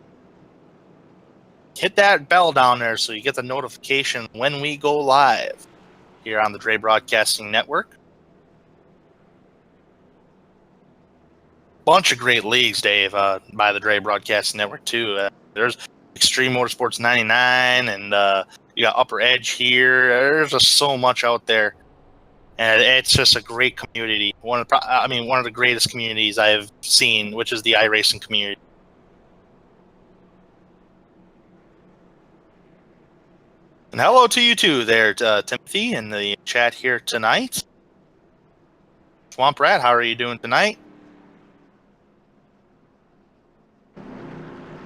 Hit that bell down there so you get the notification when we go live here on the Dre Broadcasting Network. Bunch of great leagues, Dave, by the Dre Broadcasting Network, too. There's Extreme Motorsports 99, and you got Upper Edge here. There's just so much out there. And it's just a great community. One of the greatest communities I've seen, which is the iRacing community. And hello to you, too, there, Timothy, in the chat here tonight. Swamp Rat, how are you doing tonight?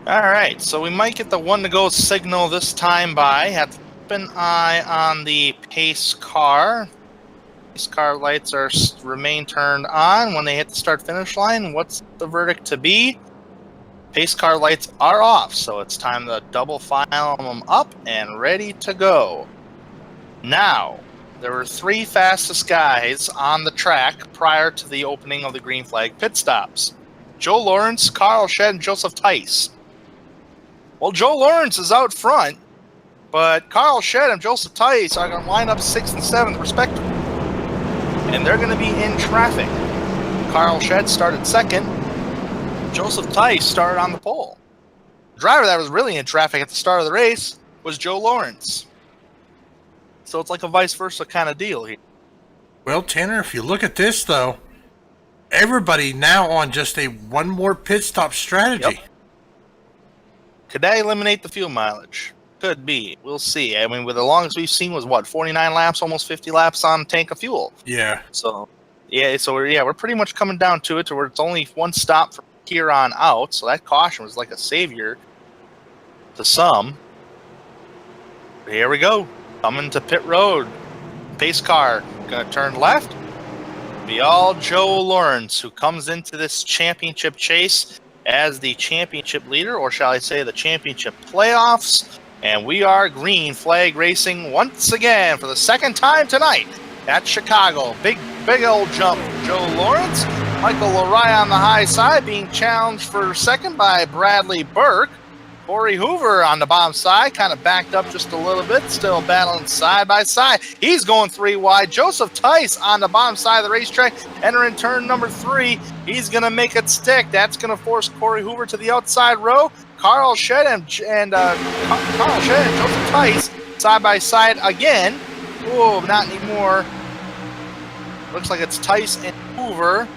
Alright, so we might get the one-to-go signal this time by. Have to keep an eye on the pace car. Pace car lights remain turned on. When they hit the start-finish line, what's the verdict to be? Pace car lights are off, so it's time to double file them up and ready to go. Now, there were 3 fastest guys on the track prior to the opening of the green flag pit stops. Joe Lawrence, Carl Shed, and Joseph Tice. Well, Joe Lawrence is out front, but Carl Shed and Joseph Tice are going to line up 6th and 7th, respectively. And they're going to be in traffic. Carl Shed started 2nd. Joseph Tice started on the pole. The driver that was really in traffic at the start of the race was Joe Lawrence. So it's like a vice versa kind of deal here. Well, Tanner, if you look at this, though, everybody now on just a one more pit stop strategy. Yep. Could that eliminate the fuel mileage? Could be. We'll see. I mean, with the longest we've seen was, 49 laps, almost 50 laps on tank of fuel. Yeah. So, we're pretty much coming down to it, to where it's only one stop from here on out. So that caution was like a savior to some. But here we go. Coming to pit road. Pace car. Going to turn left. Be all Joe Lawrence, who comes into this championship chase as the championship leader, or shall I say the championship playoffs. And we are green flag racing once again for the 2nd time tonight at Chicago. Big old jump for Joe Lawrence. Michael Lariah on the high side, being challenged for 2nd by Bradley Burke. Corey Hoover on the bottom side, kind of backed up just a little bit, still battling side by side. He's going 3 wide. Joseph Tice on the bottom side of the racetrack, entering turn number 3. He's going to make it stick. That's going to force Corey Hoover to the outside row. Carl Shed and Joseph Tice side by side again. Oh, not anymore. Looks like it's Tice and Hoover.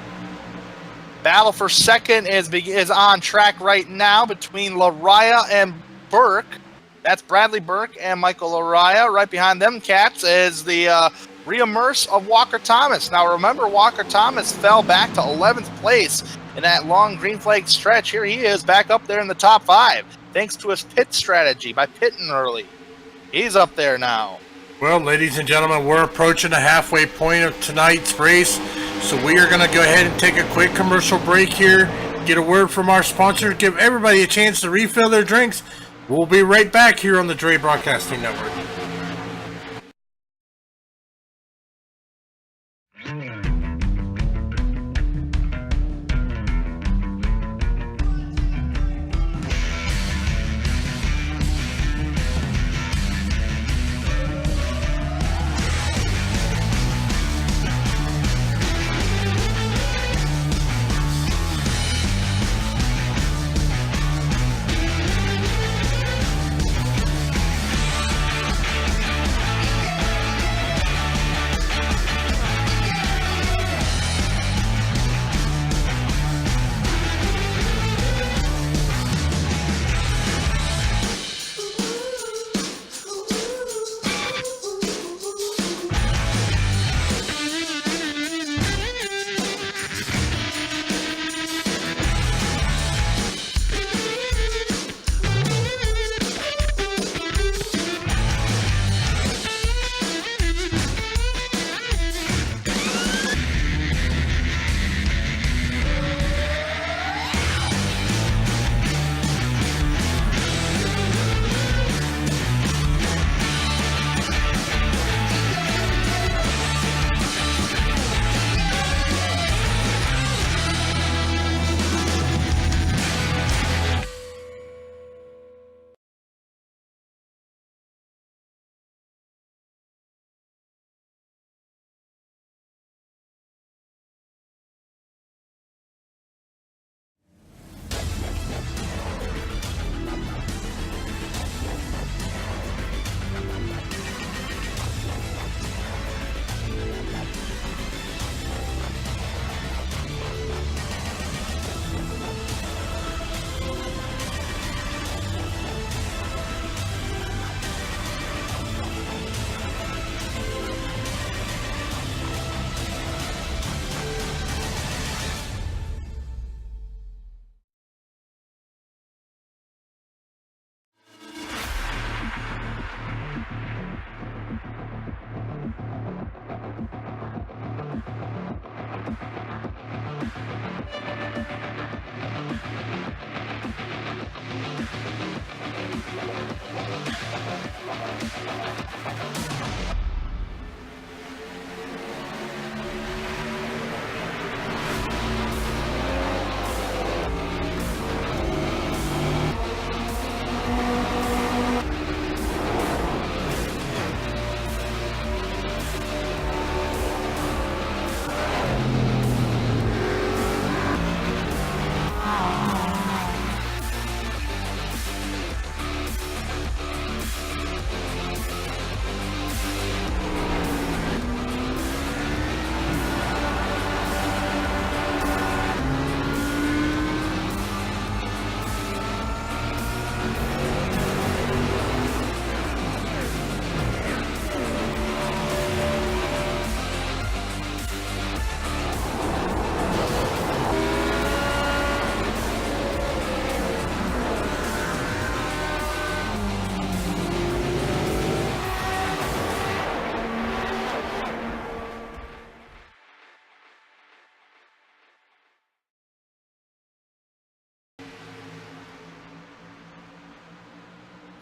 Battle for 2nd is on track right now between Lariah and Burke. That's Bradley Burke and Michael Lariah. Right behind them cats is the reimmerse of Walker Thomas. Now remember, Walker Thomas fell back to 11th place in that long green flag stretch. Here he is back up there in the top 5, thanks to his pit strategy by pitting early. He's up there now. Well, ladies and gentlemen, we're approaching the halfway point of tonight's race, so we are going to go ahead and take a quick commercial break here, get a word from our sponsor, give everybody a chance to refill their drinks. We'll be right back here on the Dre Broadcasting Network.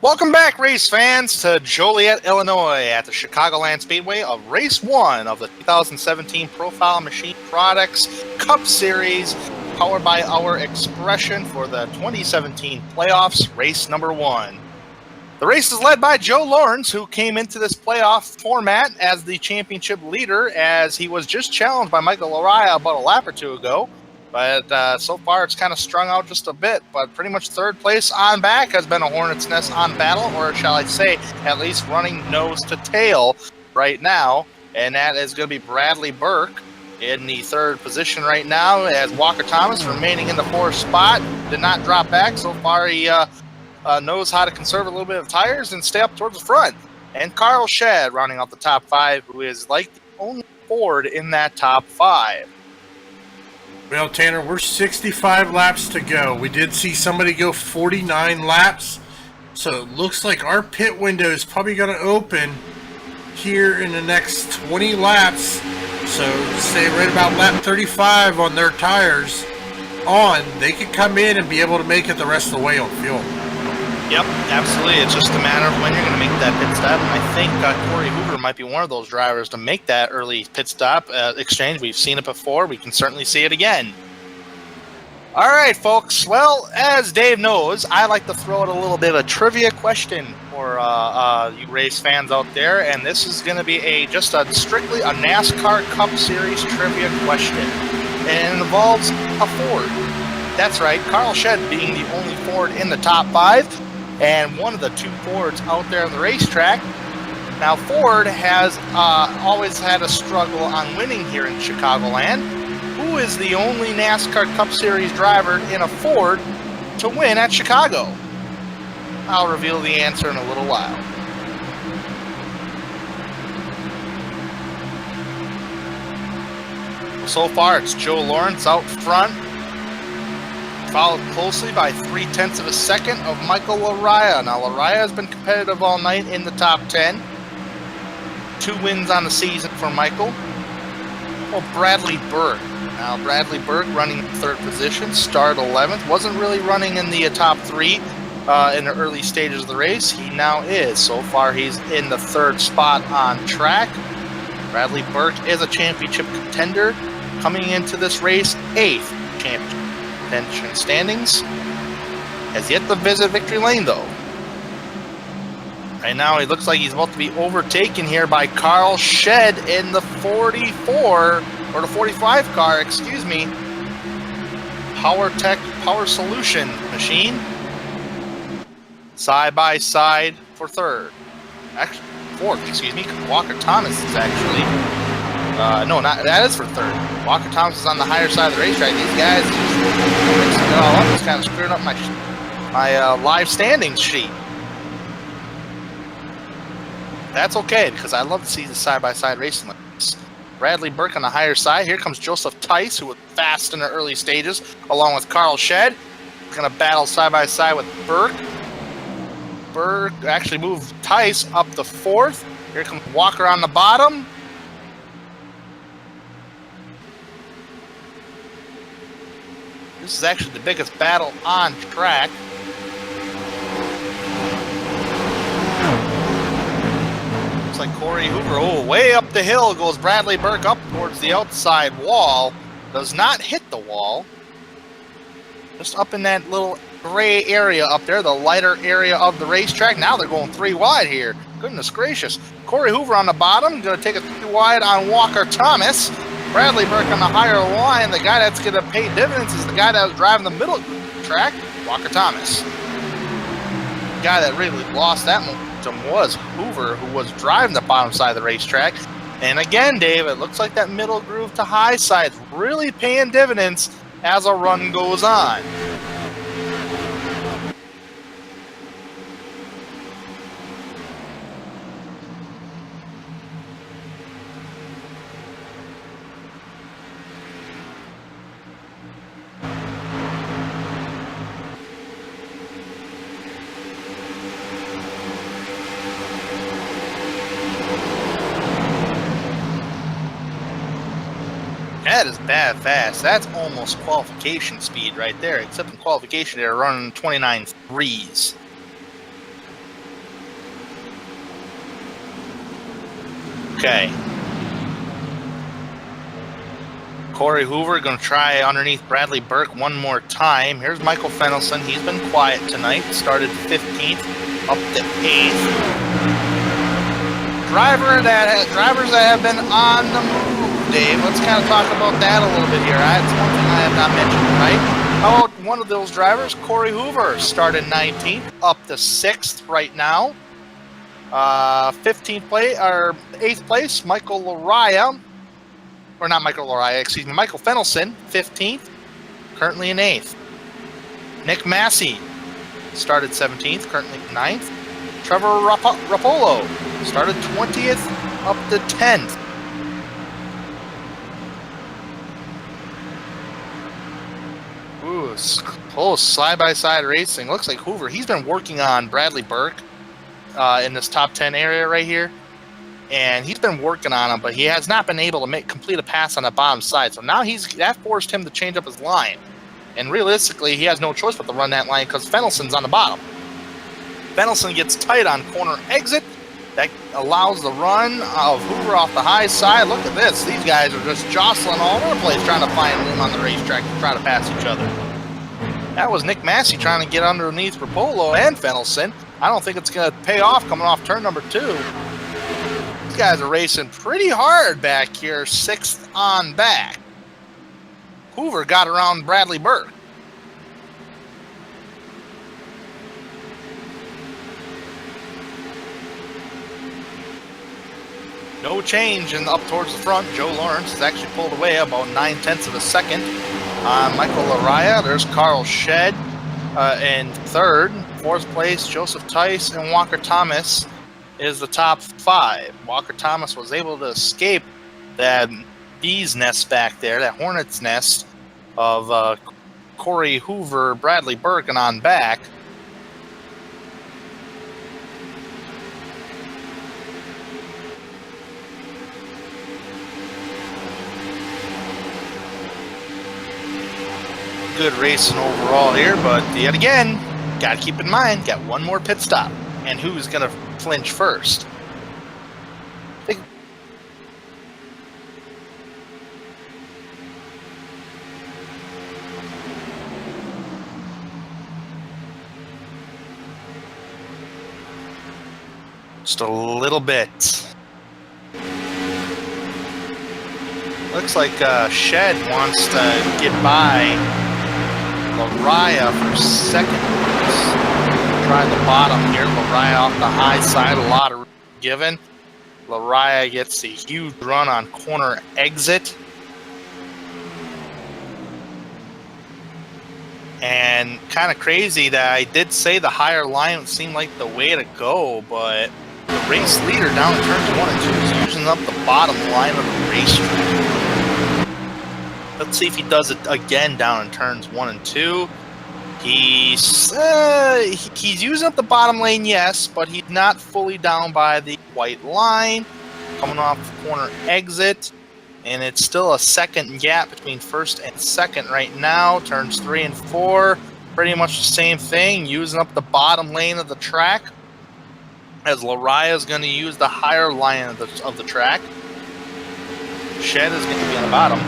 Welcome back, race fans, to Joliet, Illinois at the Chicagoland Speedway of Race 1 of the 2017 Profile Machine Products Cup Series, powered by our Expression for the 2017 playoffs, race number 1. The race is led by Joe Lawrence, who came into this playoff format as the championship leader, as he was just challenged by Michael Lariah about a lap or two ago. But so far, it's kind of strung out just a bit. But pretty much third place on back has been a hornet's nest on battle, or shall I say, at least running nose to tail right now. And that is going to be Bradley Burke in the third position right now, as Walker Thomas remaining in the fourth spot. Did not drop back. So far, he knows how to conserve a little bit of tires and stay up towards the front. And Carl Shedd rounding out the top 5, who is like the only Ford in that top 5. Well, Tanner, we're 65 laps to go. We did see somebody go 49 laps. So it looks like our pit window is probably going to open here in the next 20 laps. So say right about lap 35 on their tires on, they could come in and be able to make it the rest of the way on fuel. Yep, absolutely. It's just a matter of when you're going to make that pit stop. And I think Corey Hoover might be one of those drivers to make that early pit stop exchange. We've seen it before. We can certainly see it again. All right, folks. Well, as Dave knows, I like to throw out a little bit of a trivia question for you race fans out there. And this is going to be strictly a NASCAR Cup Series trivia question. And it involves a Ford. That's right, Carl Shedd being the only Ford in the top 5. And one of the 2 Fords out there on the racetrack. Now, Ford has always had a struggle on winning here in Chicagoland. Who is the only NASCAR Cup Series driver in a Ford to win at Chicago? I'll reveal the answer in a little while. So far, it's Joe Lawrence out front, followed closely by 0.3 of a second of Michael Lariah. Now, Lariah has been competitive all night in the top 10. 2 wins on the season for Michael. Well, Bradley Burke. Now, Bradley Burke running in 3rd position, started 11th. Wasn't really running in the top 3 in the early stages of the race. He now is. So far, he's in the 3rd spot on track. Bradley Burke is a championship contender. Coming into this race, 8th championship contention standings. Has yet to visit victory lane, though. Right now, he looks like he's about to be overtaken here by Carl Shedd in the 44, or the 45 car, excuse me. Power Solution machine. Side by side for 3rd. Actually, 4th, excuse me. Walker Thomas is actually... no, not that is for 3rd. Walker Thomas is on the higher side of the racetrack. These guys just mixing it all up. It's kind of screwing up my live standings sheet. That's okay, because I love to see the side-by-side racing like this. Bradley Burke on the higher side. Here comes Joseph Tice, who was fast in the early stages, along with Carl Shedd. Going to battle side-by-side with Burke. Burke actually moved Tice up to 4th. Here comes Walker on the bottom. This is actually the biggest battle on track. Looks like Corey Hoover. Oh, way up the hill goes Bradley Burke up towards the outside wall. Does not hit the wall. Just up in that little gray area up there, the lighter area of the racetrack. Now they're going 3 wide here. Goodness gracious. Corey Hoover on the bottom. Going to take it 3 wide on Walker Thomas. Bradley Burke on the higher line. The guy that's going to pay dividends is the guy that was driving the middle track, Walker Thomas. The guy that really lost that momentum was Hoover, who was driving the bottom side of the racetrack. And again, Dave, it looks like that middle groove to high side is really paying dividends as a run goes on. That is bad fast. That's almost qualification speed right there, except in qualification they're running 29.3s. Okay. Corey Hoover going to try underneath Bradley Burke one more time. Here's Michael Fennelson. He's been quiet tonight. Started 15th, up to 8th. Drivers that have been on the move, Dave. Let's kind of talk about that a little bit here. That's one thing I have not mentioned tonight. How about one of those drivers, Corey Hoover, started 19th, up to 6th right now. 15th place or 8th place, Michael Lariah. Or not Michael Lariah, excuse me, Michael Fennelson, 15th, currently in 8th. Nick Massey started 17th, currently 9th. Trevor Rapolo started 20th, up to 10th. Ooh, close side-by-side racing. Looks like Hoover, he's been working on Bradley Burke in this top 10 area right here. And he's been working on him, but he has not been able to complete a pass on the bottom side. So now that forced him to change up his line. And realistically, he has no choice but to run that line because Fennelson's on the bottom. Fennelson gets tight on corner exit. That allows the run of Hoover off the high side. Look at this. These guys are just jostling all over the place trying to find room on the racetrack to try to pass each other. That was Nick Massey trying to get underneath Rapolo and Fennelson. I don't think it's going to pay off coming off turn number 2. These guys are racing pretty hard back here, 6th on back. Hoover got around Bradley Burke. No change up towards the front. Joe Lawrence has actually pulled away about 9/10 of a second. Michael Lariah, there's Carl Shedd in 3rd. 4th place, Joseph Tice and Walker Thomas is the top 5. Walker Thomas was able to escape that bee's nest back there, that hornet's nest of Corey Hoover, Bradley Burke, and on back. Good racing overall here, but yet again, got to keep in mind, got one more pit stop. And who's going to flinch first? Just a little bit. Looks like Shedd wants to get by Lariah for second. Try the bottom here. Lariah off the high side, a lot of given. Lariah gets a huge run on corner exit. And kind of crazy that I did say the higher line seemed like the way to go, but the race leader down in turns 1 and 2 is using up the bottom line of the racetrack. Let's see if he does it again down in turns 1 and 2. He's using up the bottom lane, yes, but he's not fully down by the white line. Coming off the corner exit, and it's still a second gap between first and second right now. Turns 3 and 4, pretty much the same thing, using up the bottom lane of the track, as Lariah is going to use the higher line of the track. Shedd is going to be on the bottom.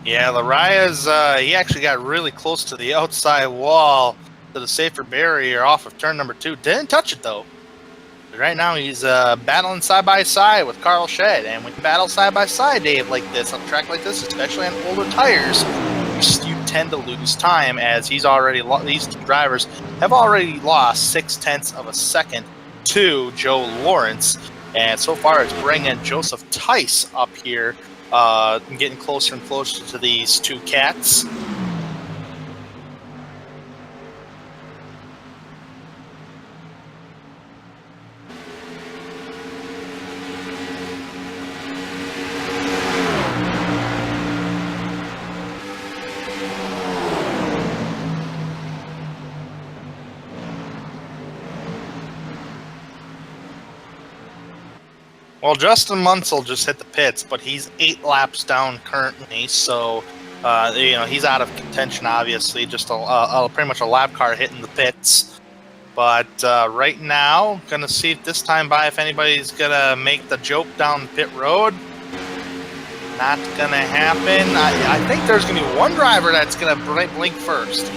Yeah, Lariah's, he actually got really close to the outside wall, to the safer barrier off of turn number 2. Didn't touch it, though. But right now, he's battling side-by-side with Carl Shedd. And when you battle side-by-side, Dave, like this, on a track like this, especially on older tires, you tend to lose time, as these two drivers have already lost 0.6 of a second to Joe Lawrence. And so far, it's bringing Joseph Tice up here, getting closer and closer to these two cats. Well, Justin Munsell just hit the pits, but he's 8 laps down currently, so he's out of contention. Obviously, just pretty much a lap car hitting the pits. But right now, gonna see if this time by if anybody's gonna make the joke down pit road. Not gonna happen. I think there's gonna be one driver that's gonna blink first,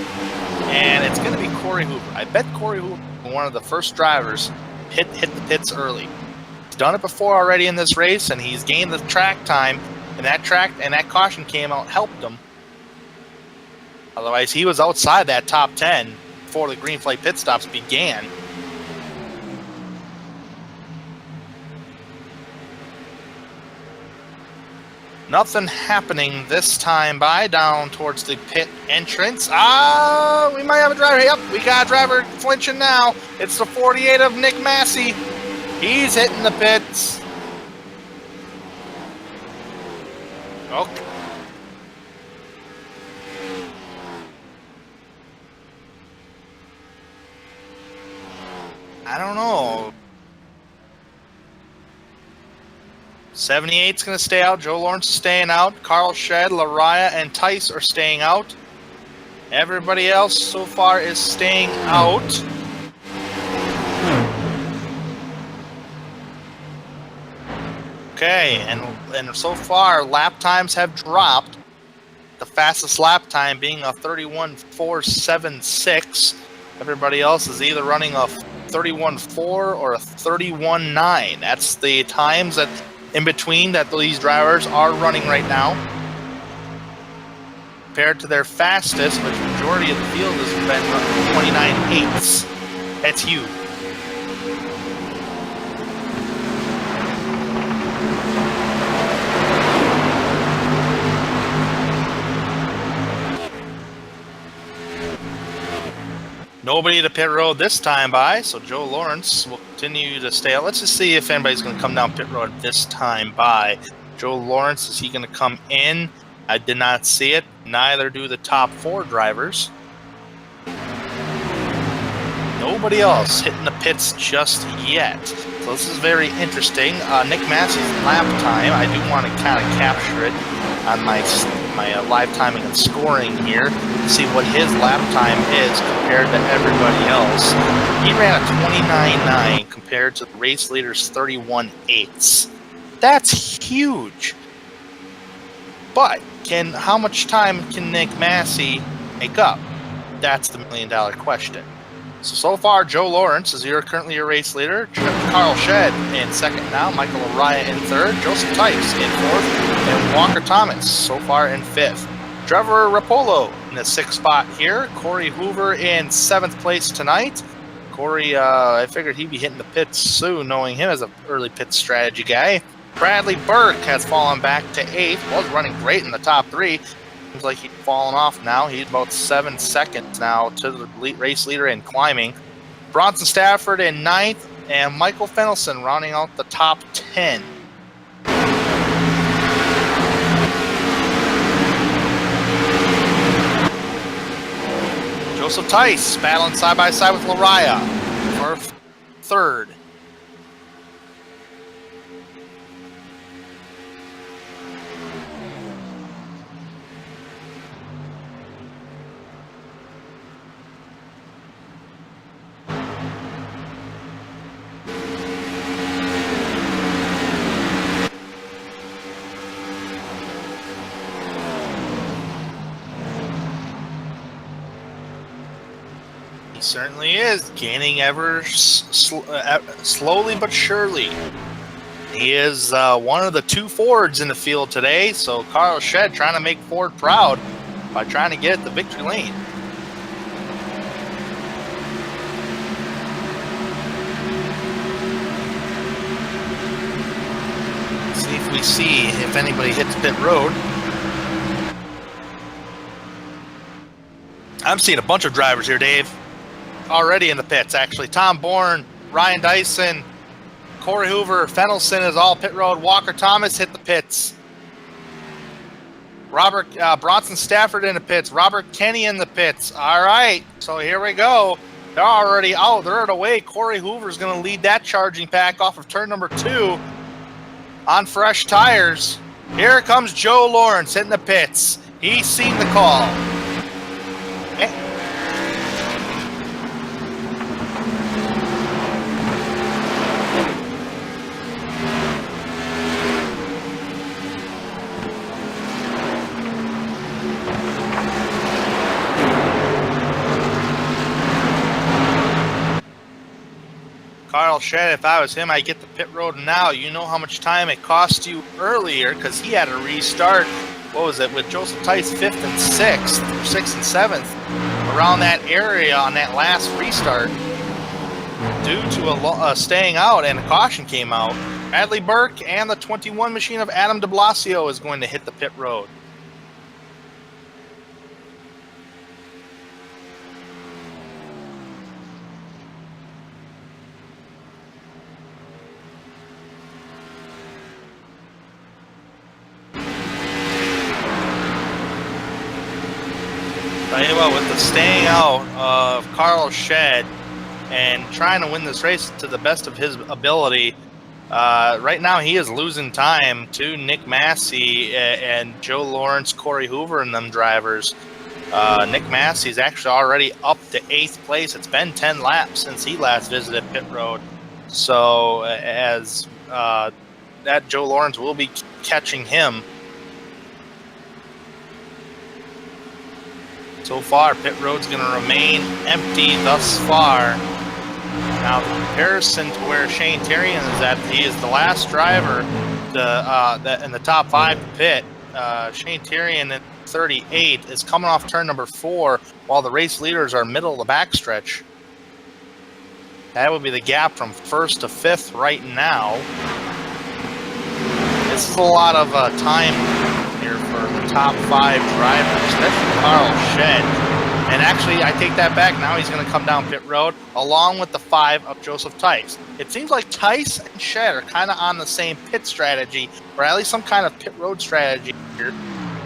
and it's gonna be Corey Hoover. I bet Corey Hoover, one of the first drivers, hit the pits early. He's done it before already in this race, and he's gained the track time, and that caution came out, helped him. Otherwise, he was outside that top 10 before the green flag pit stops began. Nothing happening this time by down towards the pit entrance. We might have a driver. Yep, we got a driver flinching now. It's the 48 of Nick Massey. He's hitting the pits. Okay. I don't know. 78's going to stay out. Joe Lawrence is staying out. Carl Shedd, Lariah, and Tice are staying out. Everybody else so far is staying out. Okay, and so far lap times have dropped. The fastest lap time being a 31.476. Everybody else is either running a 31.4 or a 31.9. That's the times that in between that these drivers are running right now. Compared to their fastest, which majority of the field has been 29.8. That's huge. Nobody to pit road this time by, so Joe Lawrence will continue to stay out. Let's just see if anybody's going to come down pit road this time by. Joe Lawrence, is he going to come in? I did not see it. Neither do the top 4 drivers. Nobody else hitting the pits just yet. So this is very interesting. Nick Massey's lap time, I do want to kind of capture it on my live timing and scoring here to see what his lap time is compared to everybody else. He ran a 29.9 compared to the race leader's 31.8. That's huge. But how much time can Nick Massey make up? That's the million-dollar question. So far, Joe Lawrence is currently your race leader. Carl Shedd in second now. Michael Araya in third. Joseph Tice in fourth. And Walker Thomas so far in fifth. Trevor Rapolo in the 6th spot here. Corey Hoover in 7th place tonight. Corey, I figured he'd be hitting the pits soon, knowing him as an early pit strategy guy. Bradley Burke has fallen back to 8th. Was running great in the top 3. Seems like he's fallen off now. He's about 7 seconds now to the race leader in climbing. Bronson Stafford in 9th, and Michael Fennelson rounding out the top 10. Joseph Tice battling side by side with Lariah for 3rd. Certainly is gaining ever slowly but surely. He is one of the 2 Fords in the field today, so Carl Shedd trying to make Ford proud by trying to get the victory lane. See if anybody hits pit road. I'm seeing a bunch of drivers here, Dave. Already in the pits, actually. Tom Bourne, Ryan Dyson, Corey Hoover, Fennelson is all pit road. Walker Thomas hit the pits. Bronson Stafford in the pits. Robert Kenny in the pits. All right, so here we go. They're already out. They're away. Corey Hoover is going to lead that charging pack off of turn number 2. on fresh tires. Here comes Joe Lawrence hitting the pits. He's seen the call. Carl Shedd, if I was him, I'd get the pit road now. You know how much time it cost you earlier because he had to restart, what was it, with Joseph Tice 5th and 6th, or 6th and 7th, around that area on that last restart due to a staying out and a caution came out. Bradley Burke and the 21 machine of Adam de Blasio is going to hit the pit road. Tell you what, with the staying out of Carl Shedd and trying to win this race to the best of his ability, right now he is losing time to Nick Massey and Joe Lawrence, Corey Hoover, and them drivers. Nick Massey is actually already up to 8th place. It's been 10 laps since he last visited pit road. So as that Joe Lawrence will be catching him. So far, pit road's going to remain empty thus far. Now, the comparison to where Shane Terrian is at, he is the last driver in the top 5 to pit. Shane Terrian at 38 is coming off turn number 4, while the race leaders are middle of the backstretch. That would be the gap from 1st to 5th right now. This is a lot of time here for the top 5 drivers, especially Carl Shedd. And actually, I take that back. Now he's going to come down pit road along with the 5 of Joseph Tice. It seems like Tice and Shedd are kind of on the same pit strategy, or at least some kind of pit road strategy here,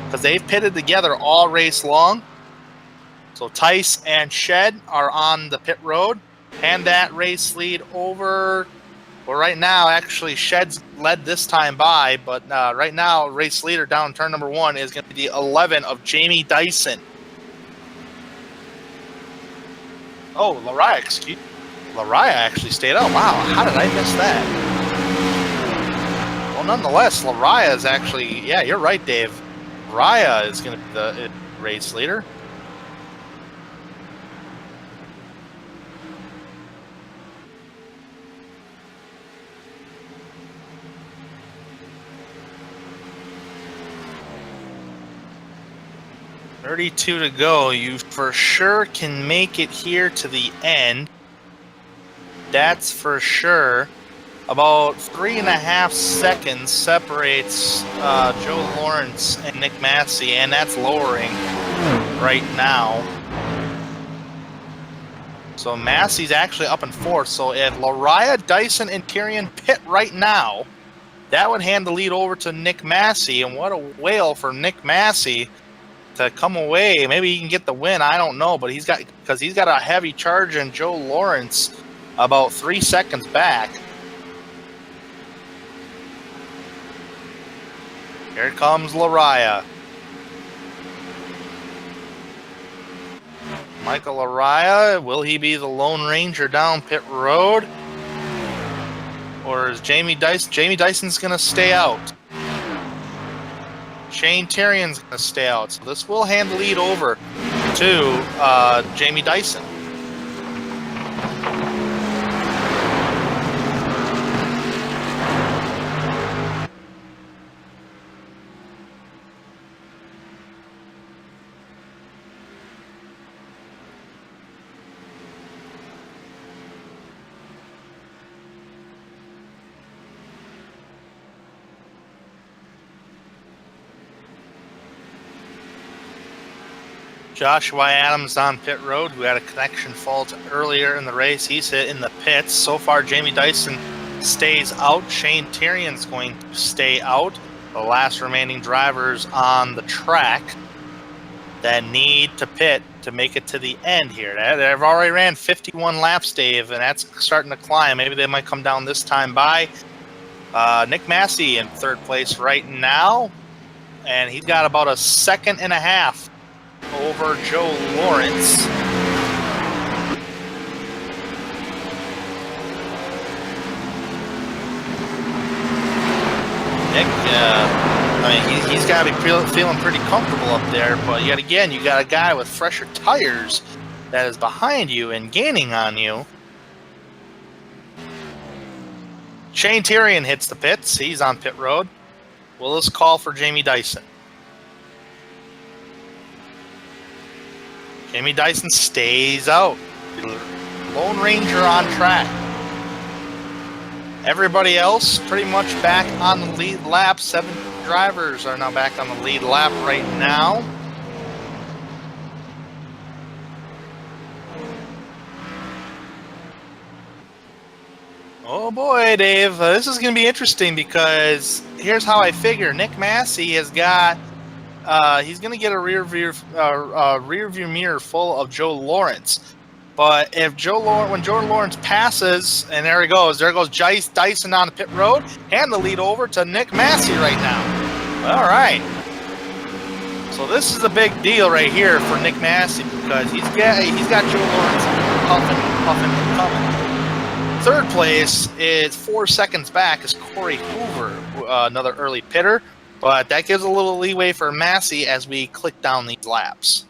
because they've pitted together all race long. So Tice and Shedd are on the pit road. Hand that race lead over. Well, right now, actually, Shedd's led this time by, but right now, race leader down turn number 1 is going to be the 11 of Jamie Dyson. Oh, Lariah, excuse me. Lariah actually stayed out. Wow, how did I miss that? Well, nonetheless, Lariah is actually, yeah, you're right, Dave. Lariah is going to be the race leader. .32 to go. You for sure can make it here to the end. That's for sure. About 3.5 seconds separates Joe Lawrence and Nick Massey, and that's lowering right now. So Massey's actually up in 4th. So if Lariah, Dyson, and Tyrion pit right now, that would hand the lead over to Nick Massey. And what a whale for Nick Massey to come away. Maybe he can get the win. I don't know, but he's got a heavy charge in Joe Lawrence about 3 seconds back. Here comes Lariah. Michael Lariah, will he be the Lone Ranger down pit road? Or is Jamie Dyson? Jamie Dyson's going to stay out. Shane Terrian's going to stay out. So this will hand the lead over to Jamie Dyson. Joshua Adams on pit road, who had a connection fault earlier in the race. He's hit in the pits. So far, Jamie Dyson stays out. Shane Terrian's going to stay out. The last remaining drivers on the track that need to pit to make it to the end here. They've already ran 51 laps, Dave, and that's starting to climb. Maybe they might come down this time by. Nick Massey in third place right now, and he's got about a second and a half over Joe Lawrence. Nick, he's got to be feeling pretty comfortable up there, but yet again, you got a guy with fresher tires that is behind you and gaining on you. Shane Tyrion hits the pits. He's on pit road. Willis call for Jamie Dyson. Jamie Dyson stays out. Lone Ranger on track. Everybody else pretty much back on the lead lap. 7 drivers are now back on the lead lap right now. Oh boy, Dave, this is going to be interesting because here's how I figure. Nick Massey has got, he's going to get a rear view mirror full of Joe Lawrence. But if when Joe Lawrence passes, and there goes Dyson on the pit road, hand the lead over to Nick Massey right now. All right. So this is a big deal right here for Nick Massey because he's got Joe Lawrence puffing and coming. Third place is 4 seconds back is Corey Hoover, another early pitter, but that gives a little leeway for Massey as we click down these laps.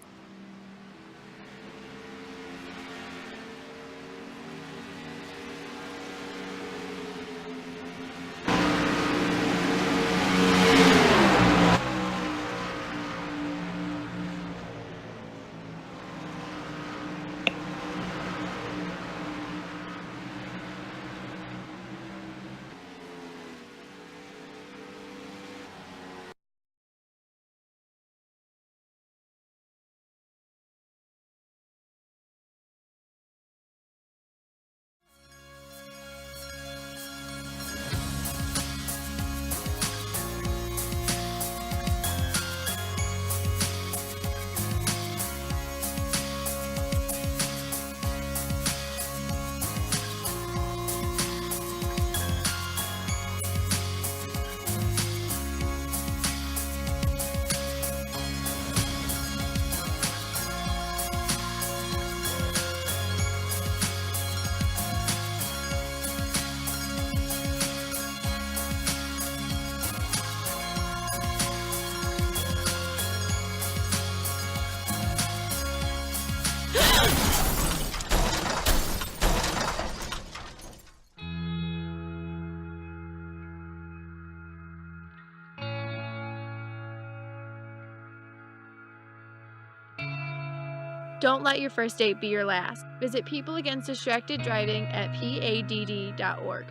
Don't let your first date be your last. Visit People Against Distracted Driving at PADD.org.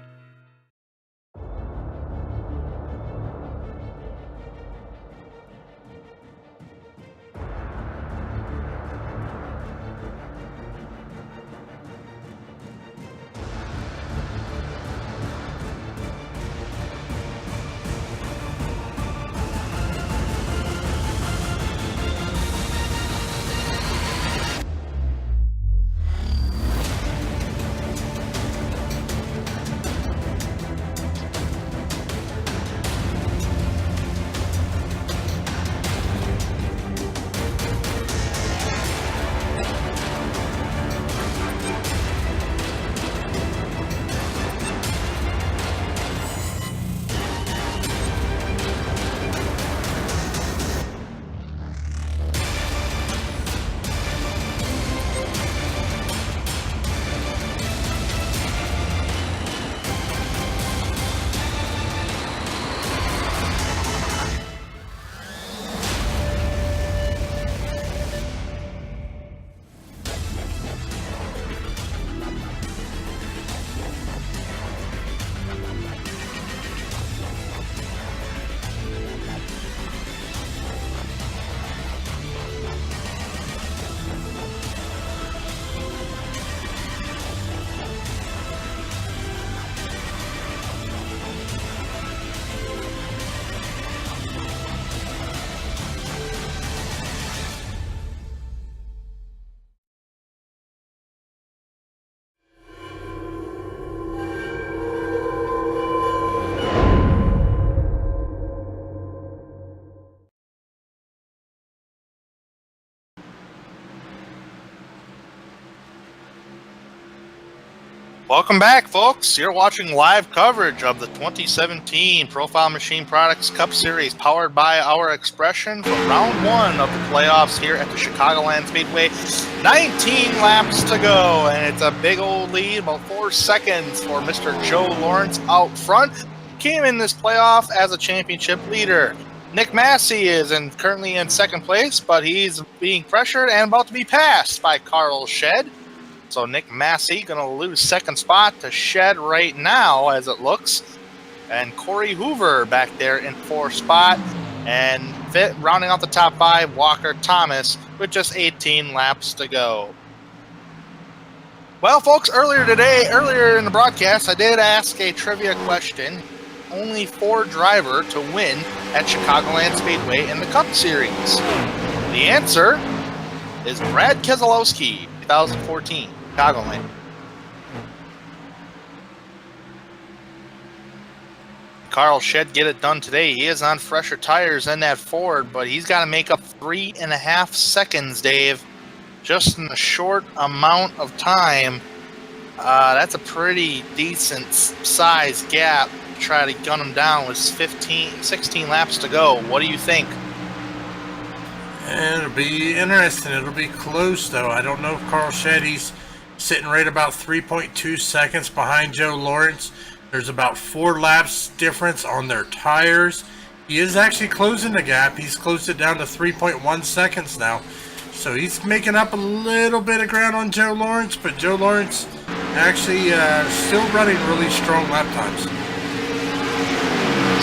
Welcome back, folks. You're watching live coverage of the 2017 Profile Machine Products Cup Series powered by Our Expression for round one of the playoffs here at the Chicagoland Speedway. 19 laps to go, and it's a big old lead, about 4 seconds for Mr. Joe Lawrence out front. Came in this playoff as a championship leader. Nick Massey is currently in second place, but he's being pressured and about to be passed by Carl Shed. So Nick Massey going to lose second spot to Shed right now, as it looks. And Corey Hoover back there in fourth spot. And rounding out the top five, Walker Thomas with just 18 laps to go. Well, folks, earlier in the broadcast, I did ask a trivia question. Only 4 driver to win at Chicagoland Speedway in the Cup Series. The answer is Brad Keselowski, 2014, Chicagoland. Carl Shed get it done today. He is on fresher tires in that Ford, but he's got to make up 3.5 seconds, Dave, just in a short amount of time. That's a pretty decent size gap to try to gun him down with 16 laps to go. What do you think? It'll be interesting. It'll be close, though. I don't know if Carl Shetty's sitting right about 3.2 seconds behind Joe Lawrence. There's about 4 laps difference on their tires. He is actually closing the gap. He's closed it down to 3.1 seconds now. So he's making up a little bit of ground on Joe Lawrence, but Joe Lawrence actually still running really strong lap times.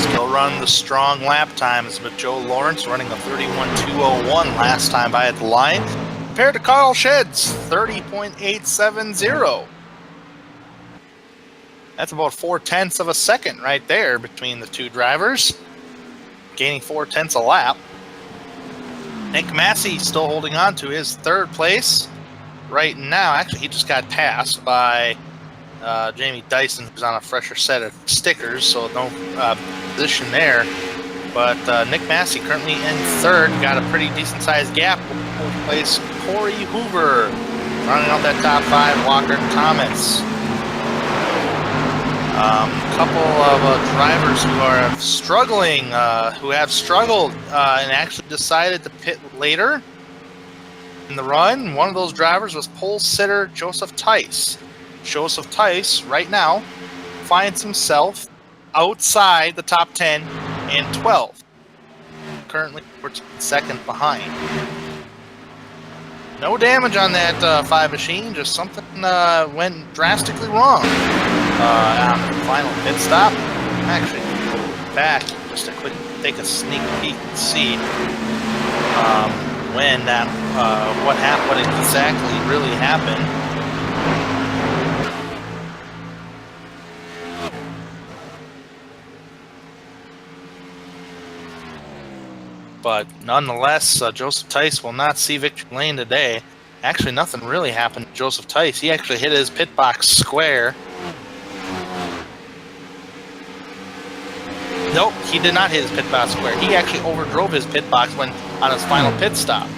Still run the strong lap times, but Joe Lawrence running a 31.201 last time by at the line, compared to Carl Shed's 30.870. That's about 0.4 of a second right there between the two drivers, gaining 0.4 a lap. Nick Massey still holding on to his third place right now. Actually, he just got passed by Jamie Dyson, who's on a fresher set of stickers, so no position there. But Nick Massey currently in third, got a pretty decent-sized gap. Fourth place, Corey Hoover, running out that top five, Walker Thomas. Couple of drivers who are struggling, who have struggled and actually decided to pit later in the run. One of those drivers was pole sitter Joseph Tice. Joseph Tice, right now, finds himself outside the top 10 and 12. Currently, we're second behind. No damage on that 5 machine, just something went drastically wrong on the final pit stop. Actually, go back just to quick take a sneak peek and see when that what exactly really happened. But nonetheless, Joseph Tice will not see victory lane today. Actually, nothing really happened to Joseph Tice. He actually hit his pit box square. Nope, he did not hit his pit box square. He actually overdrove his pit box when on his final pit stop.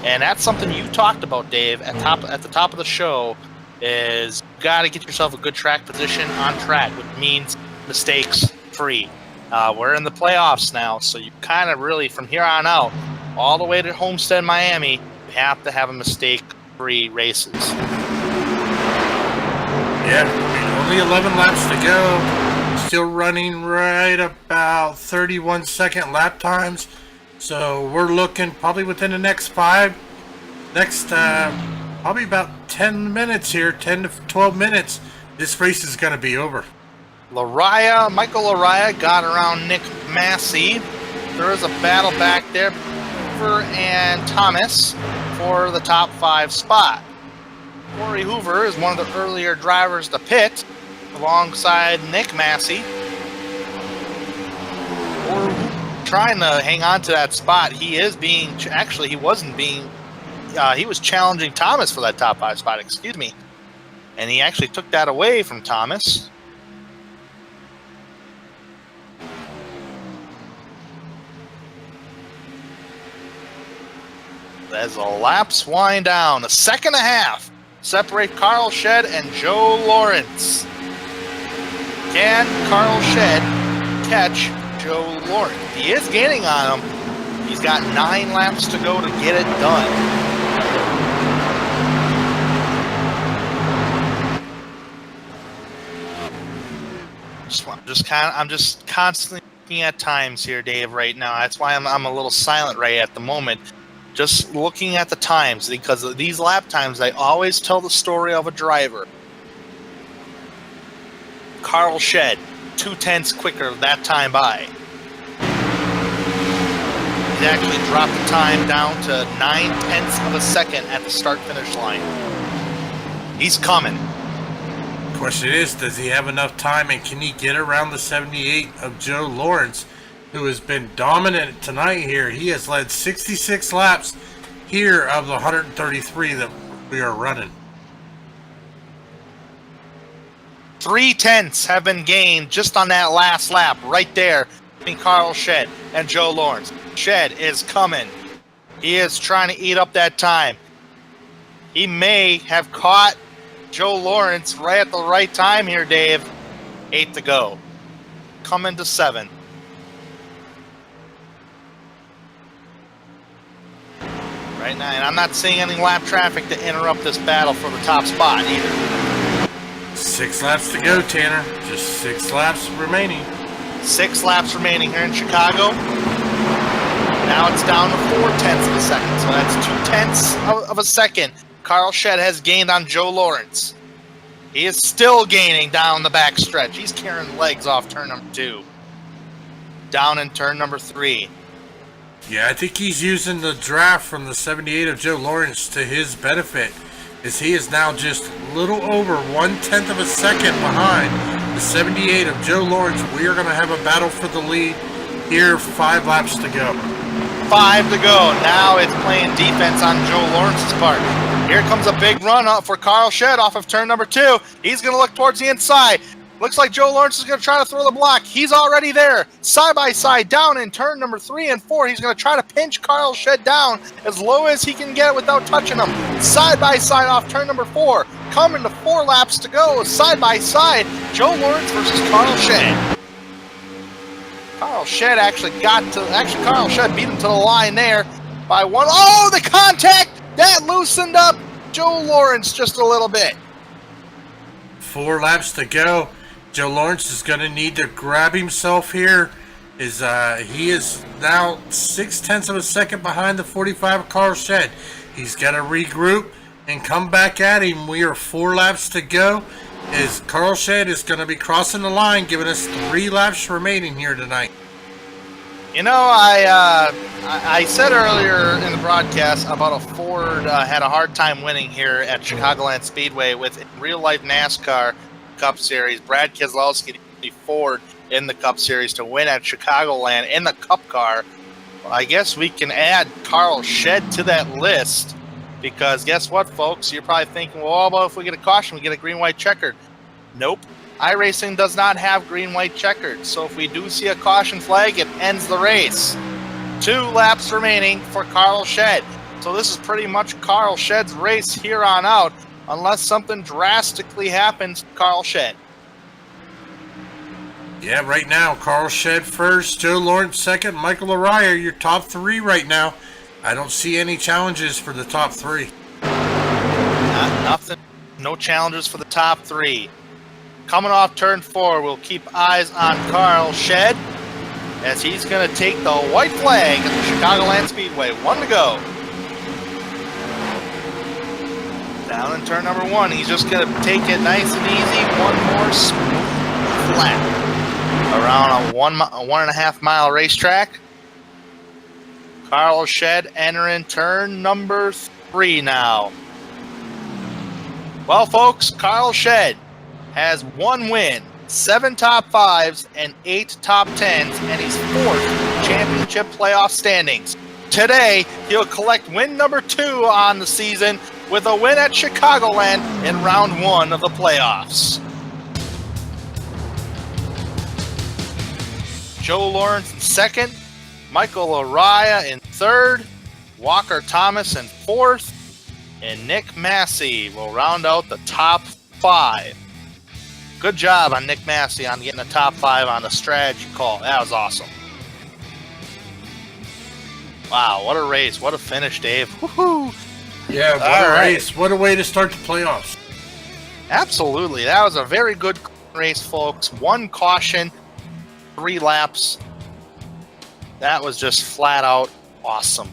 And that's something you talked about, Dave, at the top of the show, is you got to get yourself a good track position on track, which means mistakes free. We're in the playoffs now, so you kind of really, from here on out, all the way to Homestead, Miami, you have to have a mistake-free races. Yeah, only 11 laps to go. Still running right about 31-second lap times. So we're looking probably within the next probably about 10 minutes here, 10 to 12 minutes, this race is going to be over. Michael Laraya got around Nick Massey. There is a battle back there, Hoover and Thomas for the top 5 spot. Corey Hoover is one of the earlier drivers to pit alongside Nick Massey. Trying to hang on to that spot. He was challenging Thomas for that top 5 spot, excuse me. And he actually took that away from Thomas. As the laps wind down, a second and a half separate Carl Shed and Joe Lawrence. Can Carl Shed catch Joe Lawrence? He is gaining on him. He's got 9 laps to go to get it done. I'm just constantly looking at times here, Dave, right now. That's why I'm a little silent right at the moment. Just looking at the times, because of these lap times, I always tell the story of a driver. Carl Shed, 0.2 quicker that time by. He's actually dropped the time down to 0.9 of a second at the start-finish line. He's coming. Question is, does he have enough time, and can he get around the 78 of Joe Lawrence, who has been dominant tonight here? He has led 66 laps here of the 133 that we are running. 0.3 have been gained just on that last lap right there between Carl Shed and Joe Lawrence. Shed is coming. He is trying to eat up that time. He may have caught Joe Lawrence right at the right time here, Dave. 8 to go. Coming to 7. Right now, and I'm not seeing any lap traffic to interrupt this battle for the top spot either. 6 laps to go, Tanner. Just 6 laps remaining. 6 laps remaining here in Chicago. Now it's down to 0.4 of a second. So that's 0.2 of a second. Carl Shed has gained on Joe Lawrence. He is still gaining down the back stretch. He's carrying legs off turn number 2. Down in turn number 3. Yeah, I think he's using the draft from the 78 of Joe Lawrence to his benefit, as he is now just a little over 0.1 of a second behind the 78 of Joe Lawrence. We are going to have a battle for the lead here. 5 laps to go. 5 to go. Now it's playing defense on Joe Lawrence's part. Here comes a big run up for Carl Shed off of turn number 2. He's going to look towards the inside. Looks like Joe Lawrence is going to try to throw the block. He's already there. Side by side down in turn number 3 and 4. He's going to try to pinch Carl Shed down as low as he can get without touching him. Side by side off turn number 4. Coming to 4 laps to go. Side by side. Joe Lawrence versus Carl Shed. Carl Shed Carl Shed beat him to the line there by 1. Oh, the contact! That loosened up Joe Lawrence just a little bit. 4 laps to go. Joe Lawrence is going to need to grab himself here. He is now 0.6 of a second behind the 45 of Carl Shed. He's got to regroup and come back at him. We are 4 laps to go, as Carl Shed is going to be crossing the line, giving us 3 laps remaining here tonight. You know, I said earlier in the broadcast about a Ford had a hard time winning here at Chicagoland Speedway with real-life NASCAR Cup Series. Brad Keselowski, the Ford in the Cup Series, to win at Chicagoland in the Cup car. Well, I guess we can add Carl Shed to that list, because guess what, folks? You're probably thinking, well, how about if we get a caution, we get a green-white checkered? Nope. iRacing does not have green-white checkered, so if we do see a caution flag, it ends the race. 2 laps remaining for Carl Shed. So this is pretty much Carl Shed's race here on out, unless something drastically happens to Carl Shed. Yeah, right now, Carl Shed first, Joe Lawrence second, Michael Araya, your top 3 right now. I don't see any challenges for the top 3. Nothing. No challenges for the top 3. Coming off turn 4, we'll keep eyes on Carl Shed, as he's going to take the white flag at the Chicagoland Speedway. 1 to go. Down in turn number 1, he's just going to take it nice and easy. 1 more smooth lap around a 1.5 mile racetrack. Carl Shed entering turn number 3 now. Well, folks, Carl Shed has 1 win, 7 top 5s, and 8 top 10s, and he's 4th championship playoff standings. Today, he'll collect win number 2 on the season with a win at Chicagoland in round 1 of the playoffs. Joe Lawrence in 2nd, Michael Araya in 3rd, Walker Thomas in 4th, And Nick Massey will round out the top 5. Good job on Nick Massey on getting the top 5 on the strategy call. That was awesome. Wow, what a race. What a finish, Dave. Woohoo! Yeah, what a race. What a way to start the playoffs. Absolutely. That was a very good race, folks. 1 caution, 3 laps. That was just flat out awesome.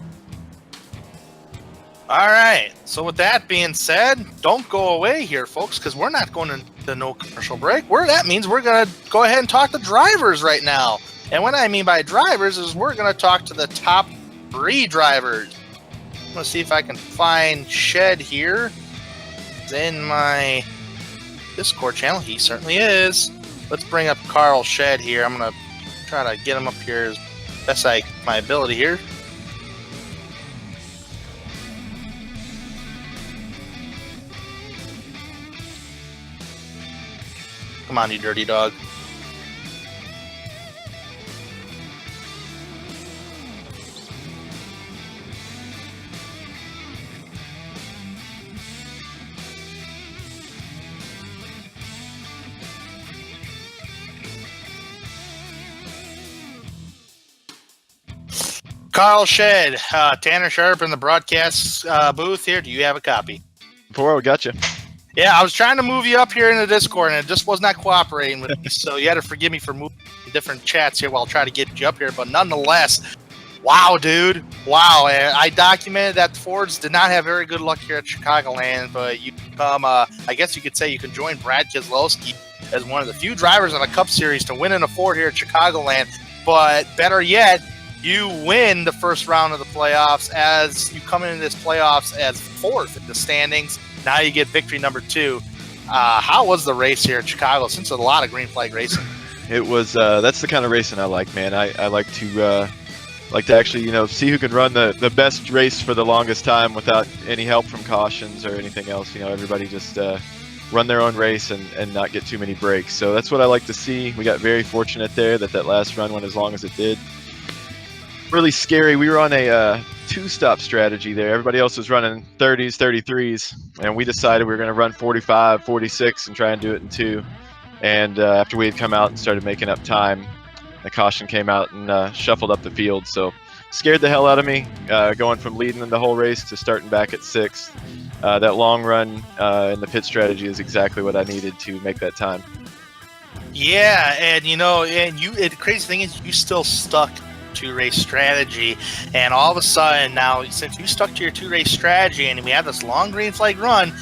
All right. So with that being said, don't go away here, folks, because we're not going to no commercial break. That means we're going to go ahead and talk to drivers right now. And what I mean by drivers is we're going to talk to the top 3 drivers. I'm going to see if I can find Shed here. It's in my Discord channel. He certainly is. Let's bring up Carl Shed here. I'm going to try to get him up here as best my ability here. Come on, you dirty dog. Carl Shed, Tanner Sharp in the broadcast booth here. Do you have a copy? We got you. Yeah, I was trying to move you up here in the Discord, and it just was not cooperating with me, so you had to forgive me for moving different chats here while I try to get you up here. But nonetheless, wow, dude. Wow. I documented that Fords did not have very good luck here at Chicagoland, but you come, I guess you could say you can join Brad Keselowski as one of the few drivers on the Cup Series to win in a Ford here at Chicagoland. But better yet, you win the first round of the playoffs as you come into this playoffs as 4th in the standings. Now you get victory number 2. How was the race here in Chicago? Since a lot of green flag racing. It was. That's the kind of racing I like, man. I like to actually, see who can run the best race for the longest time without any help from cautions or anything else. Everybody just run their own race and not get too many breaks. So that's what I like to see. We got very fortunate there that last run went as long as it did. Really scary. We were on a 2-stop strategy there. Everybody else was running 30s, 33s, and we decided we were going to run 45, 46 and try and do it in 2. And after we had come out and started making up time, the caution came out and shuffled up the field. So scared the hell out of me, going from leading the whole race to starting back at 6th. That long run in the pit strategy is exactly what I needed to make that time. Yeah, and the crazy thing is you still stuck 2-race strategy, and all of a sudden now, since you stuck to your 2-race strategy and we had this long green flag run,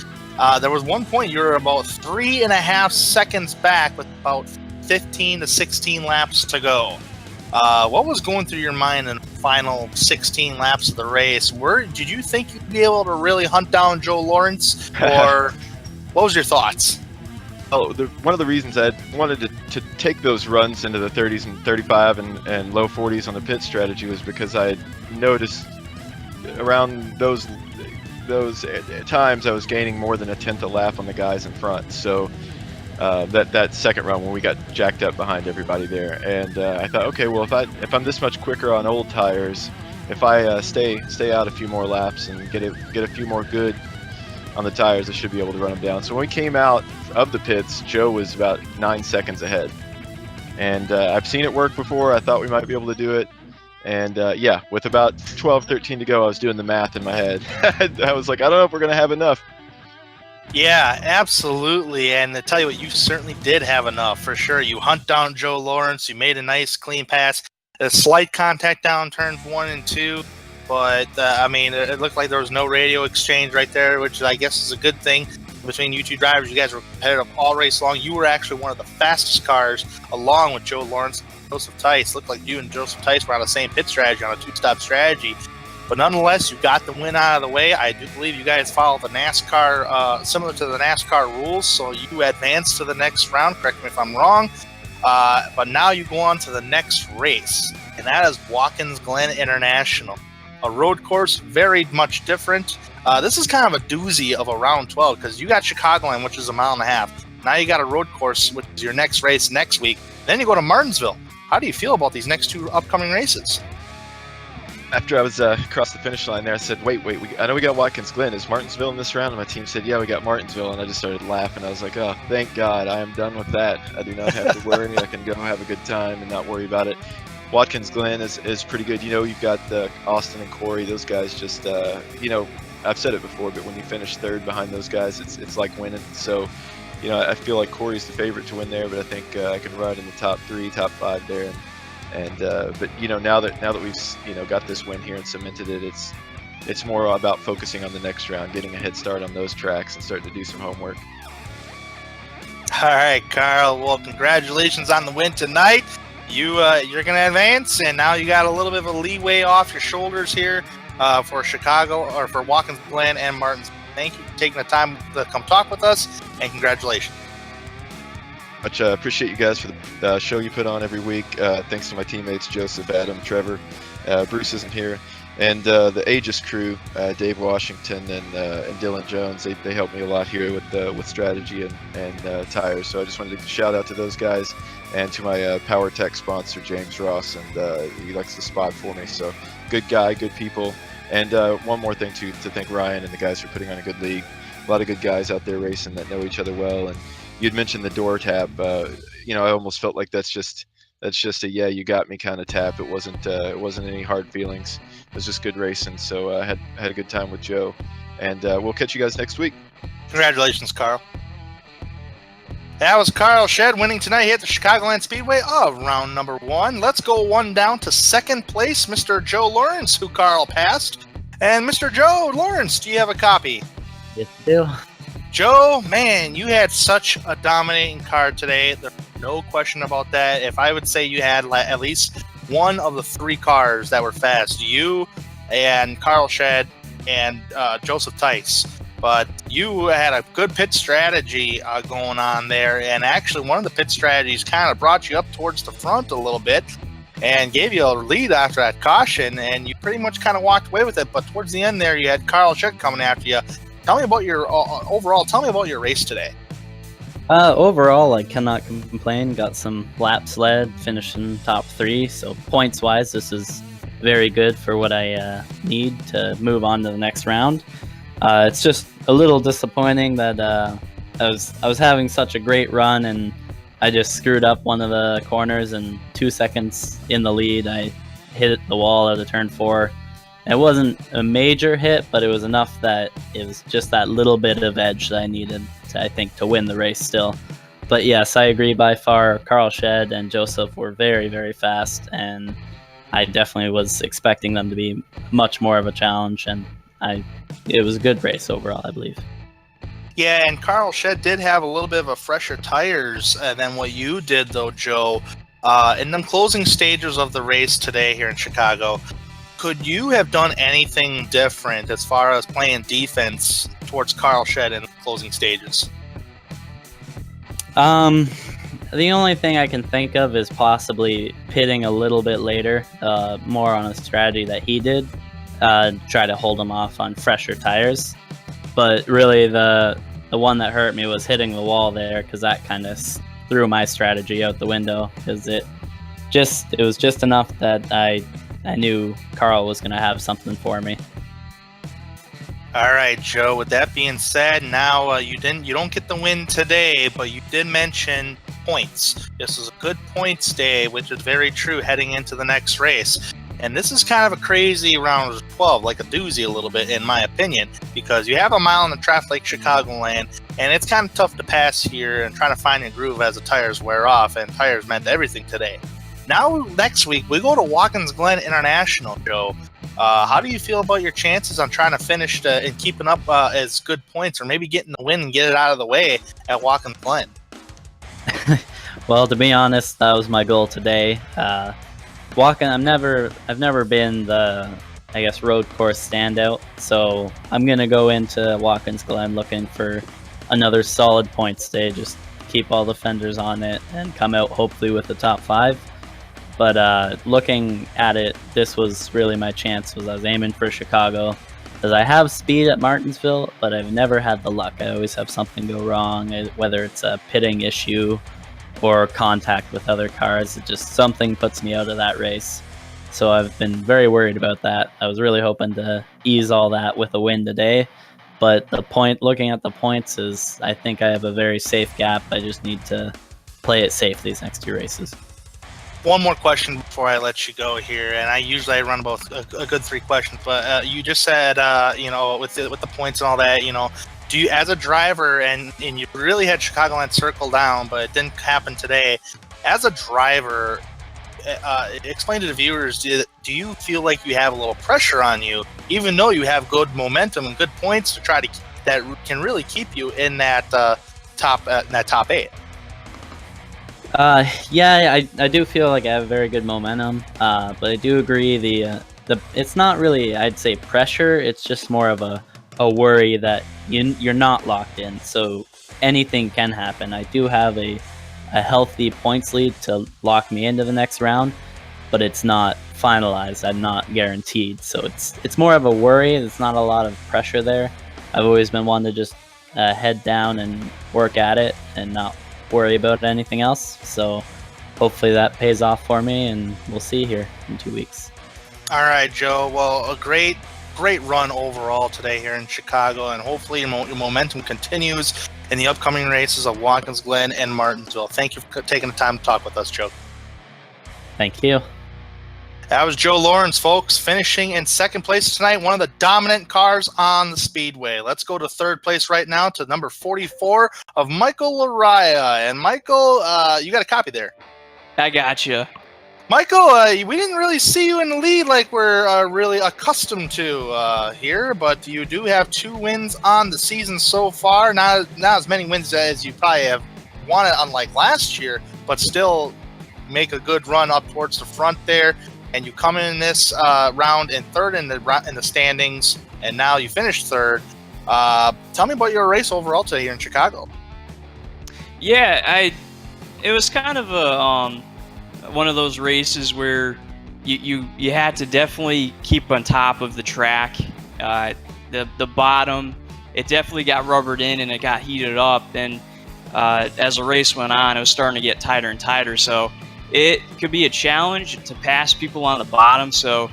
there was one point you were about 3.5 seconds back with about 15 to 16 laps to go. What was going through your mind in the final 16 laps of the race? Did you think you'd be able to really hunt down Joe Lawrence, or what was your thoughts? One of the reasons I wanted to take those runs into the 30s and 35 and low 40s on the pit strategy was because I noticed around those times I was gaining more than a tenth a lap on the guys in front. So that second run when we got jacked up behind everybody there, and I thought, okay, well if I'm this much quicker on old tires, if I stay out a few more laps and get a few more good on the tires, I should be able to run them down. So when we came out of the pits, Joe was about 9 seconds ahead. And I've seen it work before. I thought we might be able to do it. And with about 12, 13 to go, I was doing the math in my head. I was like, I don't know if we're going to have enough. Yeah, absolutely. And to tell you what, you certainly did have enough, for sure. You hunt down Joe Lawrence. You made a nice, clean pass. A slight contact down turns 1 and 2. But, it looked like there was no radio exchange right there, which I guess is a good thing between you two drivers. You guys were competitive all race long. You were actually one of the fastest cars, along with Joe Lawrence and Joseph Tice. Looked like you and Joseph Tice were on the same pit strategy, on a 2-stop strategy. But nonetheless, you got the win out of the way. I do believe you guys followed the NASCAR, similar to the NASCAR rules, so you advanced to the next round. Correct me if I'm wrong. But now you go on to the next race, and that is Watkins Glen International. A road course, very much different. This is kind of a doozy of a round 12 because you got Chicagoland, which is a 1.5 miles. Now you got a road course, which is your next race next week. Then you go to Martinsville. How do you feel about these next 2 upcoming races? after I was across the finish line there, I said, wait, I know we got Watkins Glen. Is Martinsville in this round? And my team said, yeah, we got Martinsville. And I just started laughing. I was like, oh, thank God, I am done with that. I do not have to worry. I can go have a good time and not worry about it. Watkins Glen is pretty good. You've got Austin and Corey. Those guys just, I've said it before, but when you finish third behind those guys, it's like winning. So, I feel like Corey's the favorite to win there, but I think I can ride in the top 3, top 5 there. But now that we've got this win here and cemented it, it's more about focusing on the next round, getting a head start on those tracks, and starting to do some homework. All right, Carl. Well, congratulations on the win tonight. You're going to advance, and now you got a little bit of a leeway off your shoulders here for Chicago, or for Watkins Glen and Martins. Thank you for taking the time to come talk with us, and congratulations. Much appreciate you guys for the show you put on every week. Thanks to my teammates Joseph, Adam, Trevor. Bruce isn't here, and the Aegis crew, Dave Washington and Dylan Jones. They helped me a lot here with strategy and tires. So I just wanted to shout out to those guys and to my Power Tech sponsor James Ross, and he likes the spot for me. So good guy, good people. And one more thing to thank Ryan and the guys for putting on a good league. A lot of good guys out there racing that know each other well. And you'd mentioned the door tap. I almost felt like that's just a yeah, you got me kind of tap. It wasn't any hard feelings. It was just good racing. So I had a good time with Joe, and we'll catch you guys next week. Congratulations, Carl. That was Carl Shedd winning tonight here at the Chicagoland Speedway of round number 1. Let's go one down to second place, Mr. Joe Lawrence, who Carl passed. And Mr. Joe Lawrence, do you have a copy? Yes, I do. Joe, man, you had such a dominating car today. There's no question about that. If I would say you had at least one of the 3 cars that were fast, you and Carl Shedd and Joseph Tice. But you had a good pit strategy going on there, and actually one of the pit strategies kind of brought you up towards the front a little bit and gave you a lead after that caution, and you pretty much kind of walked away with it. But towards the end there, you had Carl Shedd coming after you. Tell me about your overall. Tell me about your race today. Overall, I cannot complain. Got some laps led, finished in top 3. So points-wise, this is very good for what I need to move on to the next round. It's just a little disappointing that I was having such a great run, and I just screwed up one of the corners, and 2 seconds in the lead, I hit the wall at the turn 4. It wasn't a major hit, but it was enough that it was just that little bit of edge that I needed, to win the race still. But yes, I agree, by far, Carl Shedd and Joseph were very, very fast, and I definitely was expecting them to be much more of a challenge, and it was a good race overall, I believe. Yeah, and Carl Shedd did have a little bit of a fresher tires than what you did, though, Joe. In the closing stages of the race today here in Chicago, could you have done anything different as far as playing defense towards Carl Shedd in the closing stages? The only thing I can think of is possibly pitting a little bit later, more on a strategy that he did. Try to hold him off on fresher tires, but really the one that hurt me was hitting the wall there, because that kind of threw my strategy out the window, because it was just enough that I knew Carl was going to have something for me. All right, Joe, with that being said, now you don't get the win today, but you did mention points. This is a good points day, which is very true heading into the next race. And this is kind of a crazy round of 12, like a doozy a little bit, in my opinion, because you have a mile in the track like Chicagoland, and it's kind of tough to pass here and trying to find a groove as the tires wear off, and tires meant everything today. Now, next week, we go to Watkins Glen International, Joe. How do you feel about your chances on trying to finish and keeping up as good points, or maybe getting the win and get it out of the way at Watkins Glen? Well, to be honest, that was my goal today. I've never been the, road course standout, so I'm gonna go into Watkins Glen looking for another solid points day, just keep all the fenders on it and come out hopefully with the top 5. But looking at it, this was really my chance. I was aiming for Chicago, because I have speed at Martinsville, but I've never had the luck. I always have something go wrong, whether it's a pitting issue or contact with other cars. It just, something puts me out of that race. So I've been very worried about that. I was really hoping to ease all that with a win today. But looking at the points is, I think I have a very safe gap. I just need to play it safe these next 2 races. One more question before I let you go here, and I run about a good 3 questions. But you just said, with the points and all that, do you, as a driver, and you really had Chicagoland circled down, but it didn't happen today. As a driver, explain to the viewers: do you feel like you have a little pressure on you, even though you have good momentum and good points to try to that can really keep you in that top 8? Yeah, I do feel like I have very good momentum, but I do agree the it's not really, I'd say, pressure. It's just more of a worry that you're not locked in, so anything can happen. I do have a healthy points lead to lock me into the next round, but it's not finalized. I'm not guaranteed, so it's more of a worry. It's not a lot of pressure there. I've always been one to just head down and work at it and not worry about anything else. So hopefully that pays off for me, and we'll see here in 2 weeks. All right, Joe. Well, a great run overall today here in Chicago, and hopefully your momentum continues in the upcoming races of Watkins Glen and Martinsville. Thank you for taking the time to talk with us, Joe. Thank you. That was Joe Lawrence, folks, finishing in 2nd place tonight, one of the dominant cars on the Speedway. Let's go to 3rd place right now to number 44 of Michael Laraya. And Michael, you got a copy there. I got you. Michael, we didn't really see you in the lead like we're really accustomed to here, but you do have 2 wins on the season so far. Not as many wins as you probably have wanted, unlike last year, but still make a good run up towards the front there. And you come in this round in 3rd in the standings, and now you finished 3rd. Tell me about your race overall today here in Chicago. Yeah, it was kind of a one of those races where you had to definitely keep on top of the track. The bottom, it definitely got rubbered in and it got heated up. And as the race went on, it was starting to get tighter and tighter. So it could be a challenge to pass people on the bottom. So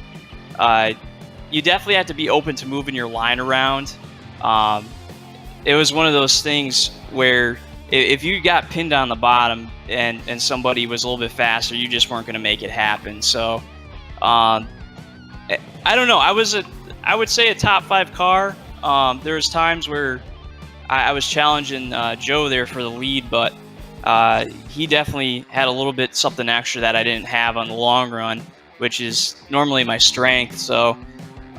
you definitely have to be open to moving your line around. It was one of those things where if you got pinned on the bottom and somebody was a little bit faster, you just weren't going to make it happen. So I don't know. I would say a top 5 car. There was times where I was challenging Joe there for the lead, but he definitely had a little bit something extra that I didn't have on the long run, which is normally my strength. So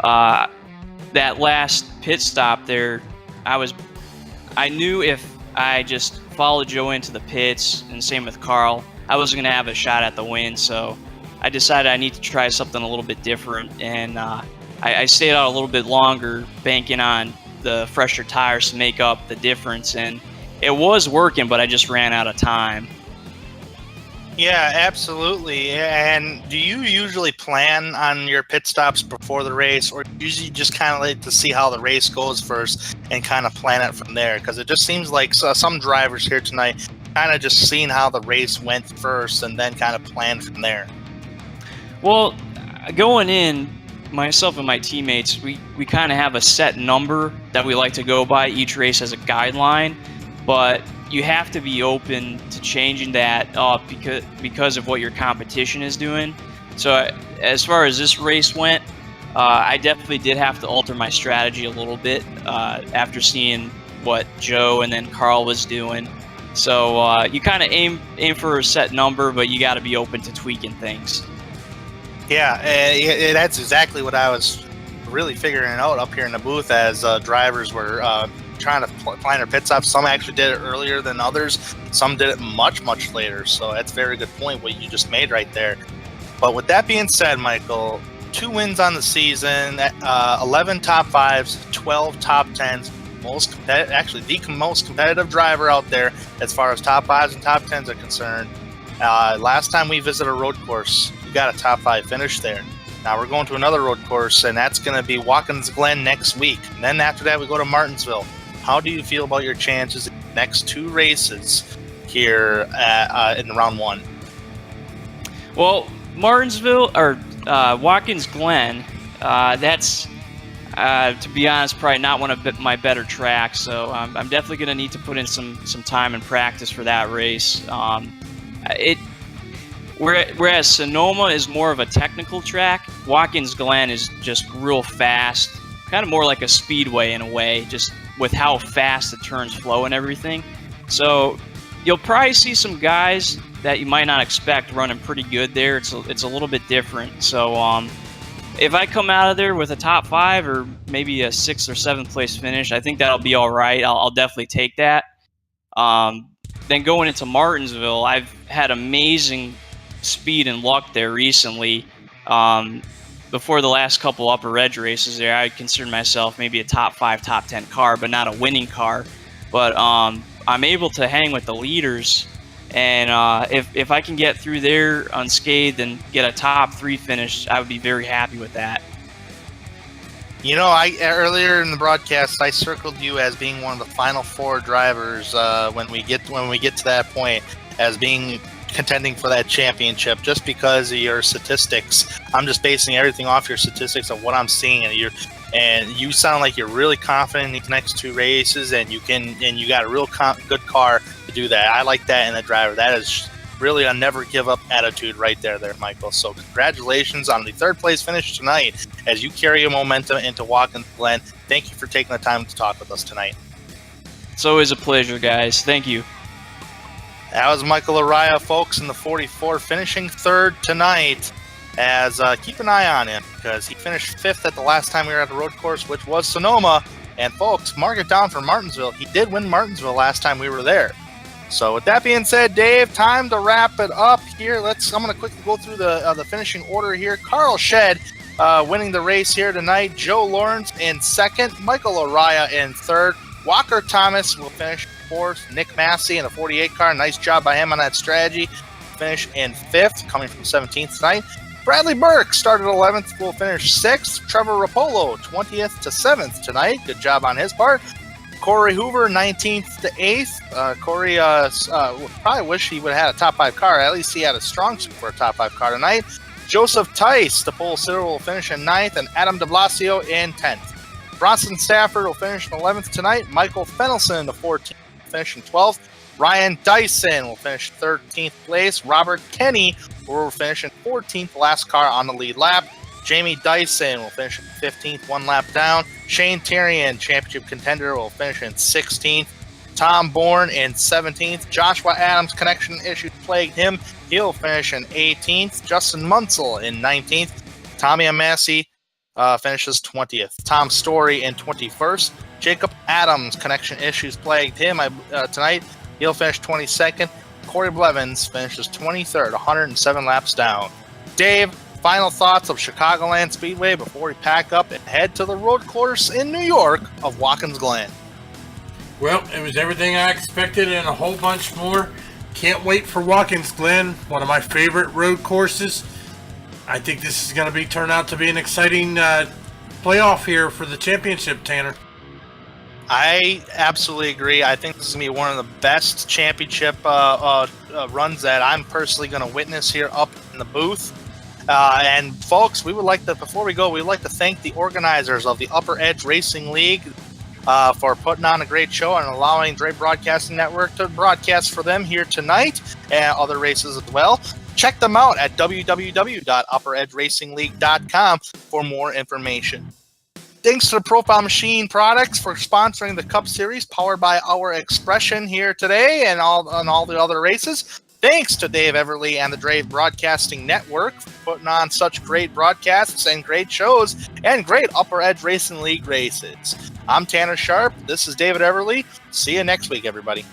that last pit stop there, I knew if I just followed Joe into the pits, and same with Carl, I wasn't going to have a shot at the win. So I decided I need to try something a little bit different, and I stayed out a little bit longer, banking on the fresher tires to make up the difference. And it was working, but I just ran out of time. Yeah, absolutely. And do you usually plan on your pit stops before the race, or usually just kind of like to see how the race goes first and kind of plan it from there? Because it just seems like some drivers here tonight kind of just seeing how the race went first and then kind of plan from there. Well, going in, myself and my teammates, we kind of have a set number that we like to go by. Each race as a guideline, but you have to be open to changing that up because of what your competition is doing. So as far as this race went, I definitely did have to alter my strategy a little bit after seeing what Joe and then Carl was doing. So you kind of aim for a set number, but you got to be open to tweaking things. Yeah, that's exactly what I was really figuring out up here in the booth as drivers were trying to plan their pit stops. Some actually did it earlier than others. Some did it much, much later. So that's a very good point what you just made right there. But with that being said, Michael, 2 wins on the season, 11 top 5s, 12 top 10s. The most competitive driver out there as far as top 5s and top 10s are concerned. Last time we visited a road course, you got a top 5 finish there. Now we're going to another road course, and that's going to be Watkins Glen next week. And then after that, we go to Martinsville. How do you feel about your chances in the next 2 races here in round 1? Well, Martinsville, or Watkins Glen, that's, to be honest, probably not one of my better tracks. So I'm definitely going to need to put in some time and practice for that race. Whereas Sonoma is more of a technical track, Watkins Glen is just real fast, kind of more like a speedway in a way, just with how fast the turns flow and everything. So you'll probably see some guys that you might not expect running pretty good there. It's a little bit different. So if I come out of there with a top 5 or maybe a 6th or 7th place finish, I think that'll be all right. I'll definitely take that. Then going into Martinsville, I've had amazing speed and luck there recently. Before the last couple Upper Edge races there, I consider myself maybe a top 5, top 10 car, but not a winning car. But I'm able to hang with the leaders, and if I can get through there unscathed and get a top 3 finish, I would be very happy with that. You know, earlier in the broadcast, I circled you as being one of the final 4 drivers when we get to that point, as being contending for that championship, just because of your statistics. I'm just basing everything off your statistics of what I'm seeing, and you sound like you're really confident in these next 2 races, and you got a real good car to do that. I like that in the driver. That is really a never give up attitude right there, Michael. So congratulations on the 3rd place finish tonight as you carry your momentum into Watkins Glen. Thank you for taking the time to talk with us tonight. It's always a pleasure, guys. Thank you. That was Michael Araya, folks, in the 44, finishing 3rd tonight. As keep an eye on him, because he finished 5th at the last time we were at the road course, which was Sonoma. And folks, mark it down for Martinsville. He did win Martinsville last time we were there. So with that being said, Dave, time to wrap it up here. I'm going to quickly go through the finishing order here. Carl Shedd winning the race here tonight. Joe Lawrence in 2nd. Michael Araya in 3rd. Walker Thomas will finish 4th. Nick Massey in the 48 car. Nice job by him on that strategy. Finish in 5th, coming from 17th tonight. Bradley Burke started 11th, will finish 6th. Trevor Rapolo, 20th to 7th tonight. Good job on his part. Corey Hoover, 19th to 8th. Corey probably wish he would have had a top 5 car. At least he had a strong suit for a top 5 car tonight. Joseph Tice, the pole sitter, will finish in 9th, and Adam de Blasio in 10th. Bronson Stafford will finish in 11th tonight. Michael Fennelson, the 14th, will finish in 12th. Ryan Dyson will finish 13th place. Robert Kenny will finish in 14th, last car on the lead lap. Jamie Dyson will finish in 15th, 1 lap down. Shane Terrian, championship contender, will finish in 16th. Tom Bourne in 17th. Joshua Adams, connection issues plagued him. He'll finish in 18th. Justin Munsell in 19th. Tommy Amassi finishes 20th. Tom Story in 21st. Jacob Adams, connection issues plagued him tonight. He'll finish 22nd. Corey Blevins finishes 23rd, 107 laps down. Dave, final thoughts of Chicagoland Speedway before we pack up and head to the road course in New York of Watkins Glen. Well, it was everything I expected and a whole bunch more. Can't wait for Watkins Glen, one of my favorite road courses. I think this is going to turn out to be an exciting playoff here for the championship, Tanner. I absolutely agree. I think this is going to be one of the best championship runs that I'm personally going to witness here up in the booth. And folks, before we go, we would like to thank the organizers of the Upper Edge Racing League for putting on a great show and allowing Dre Broadcasting Network to broadcast for them here tonight and other races as well. Check them out at www.upperedgeracingle.com for more information. Thanks to the Profile Machine Products for sponsoring the Cup Series, powered by Our Expression here today and all the other races. Thanks to Dave Everly and the Dre Broadcasting Network for putting on such great broadcasts and great shows and great Upper Edge Racing League races. I'm Tanner Sharp. This is David Everly. See you next week, everybody.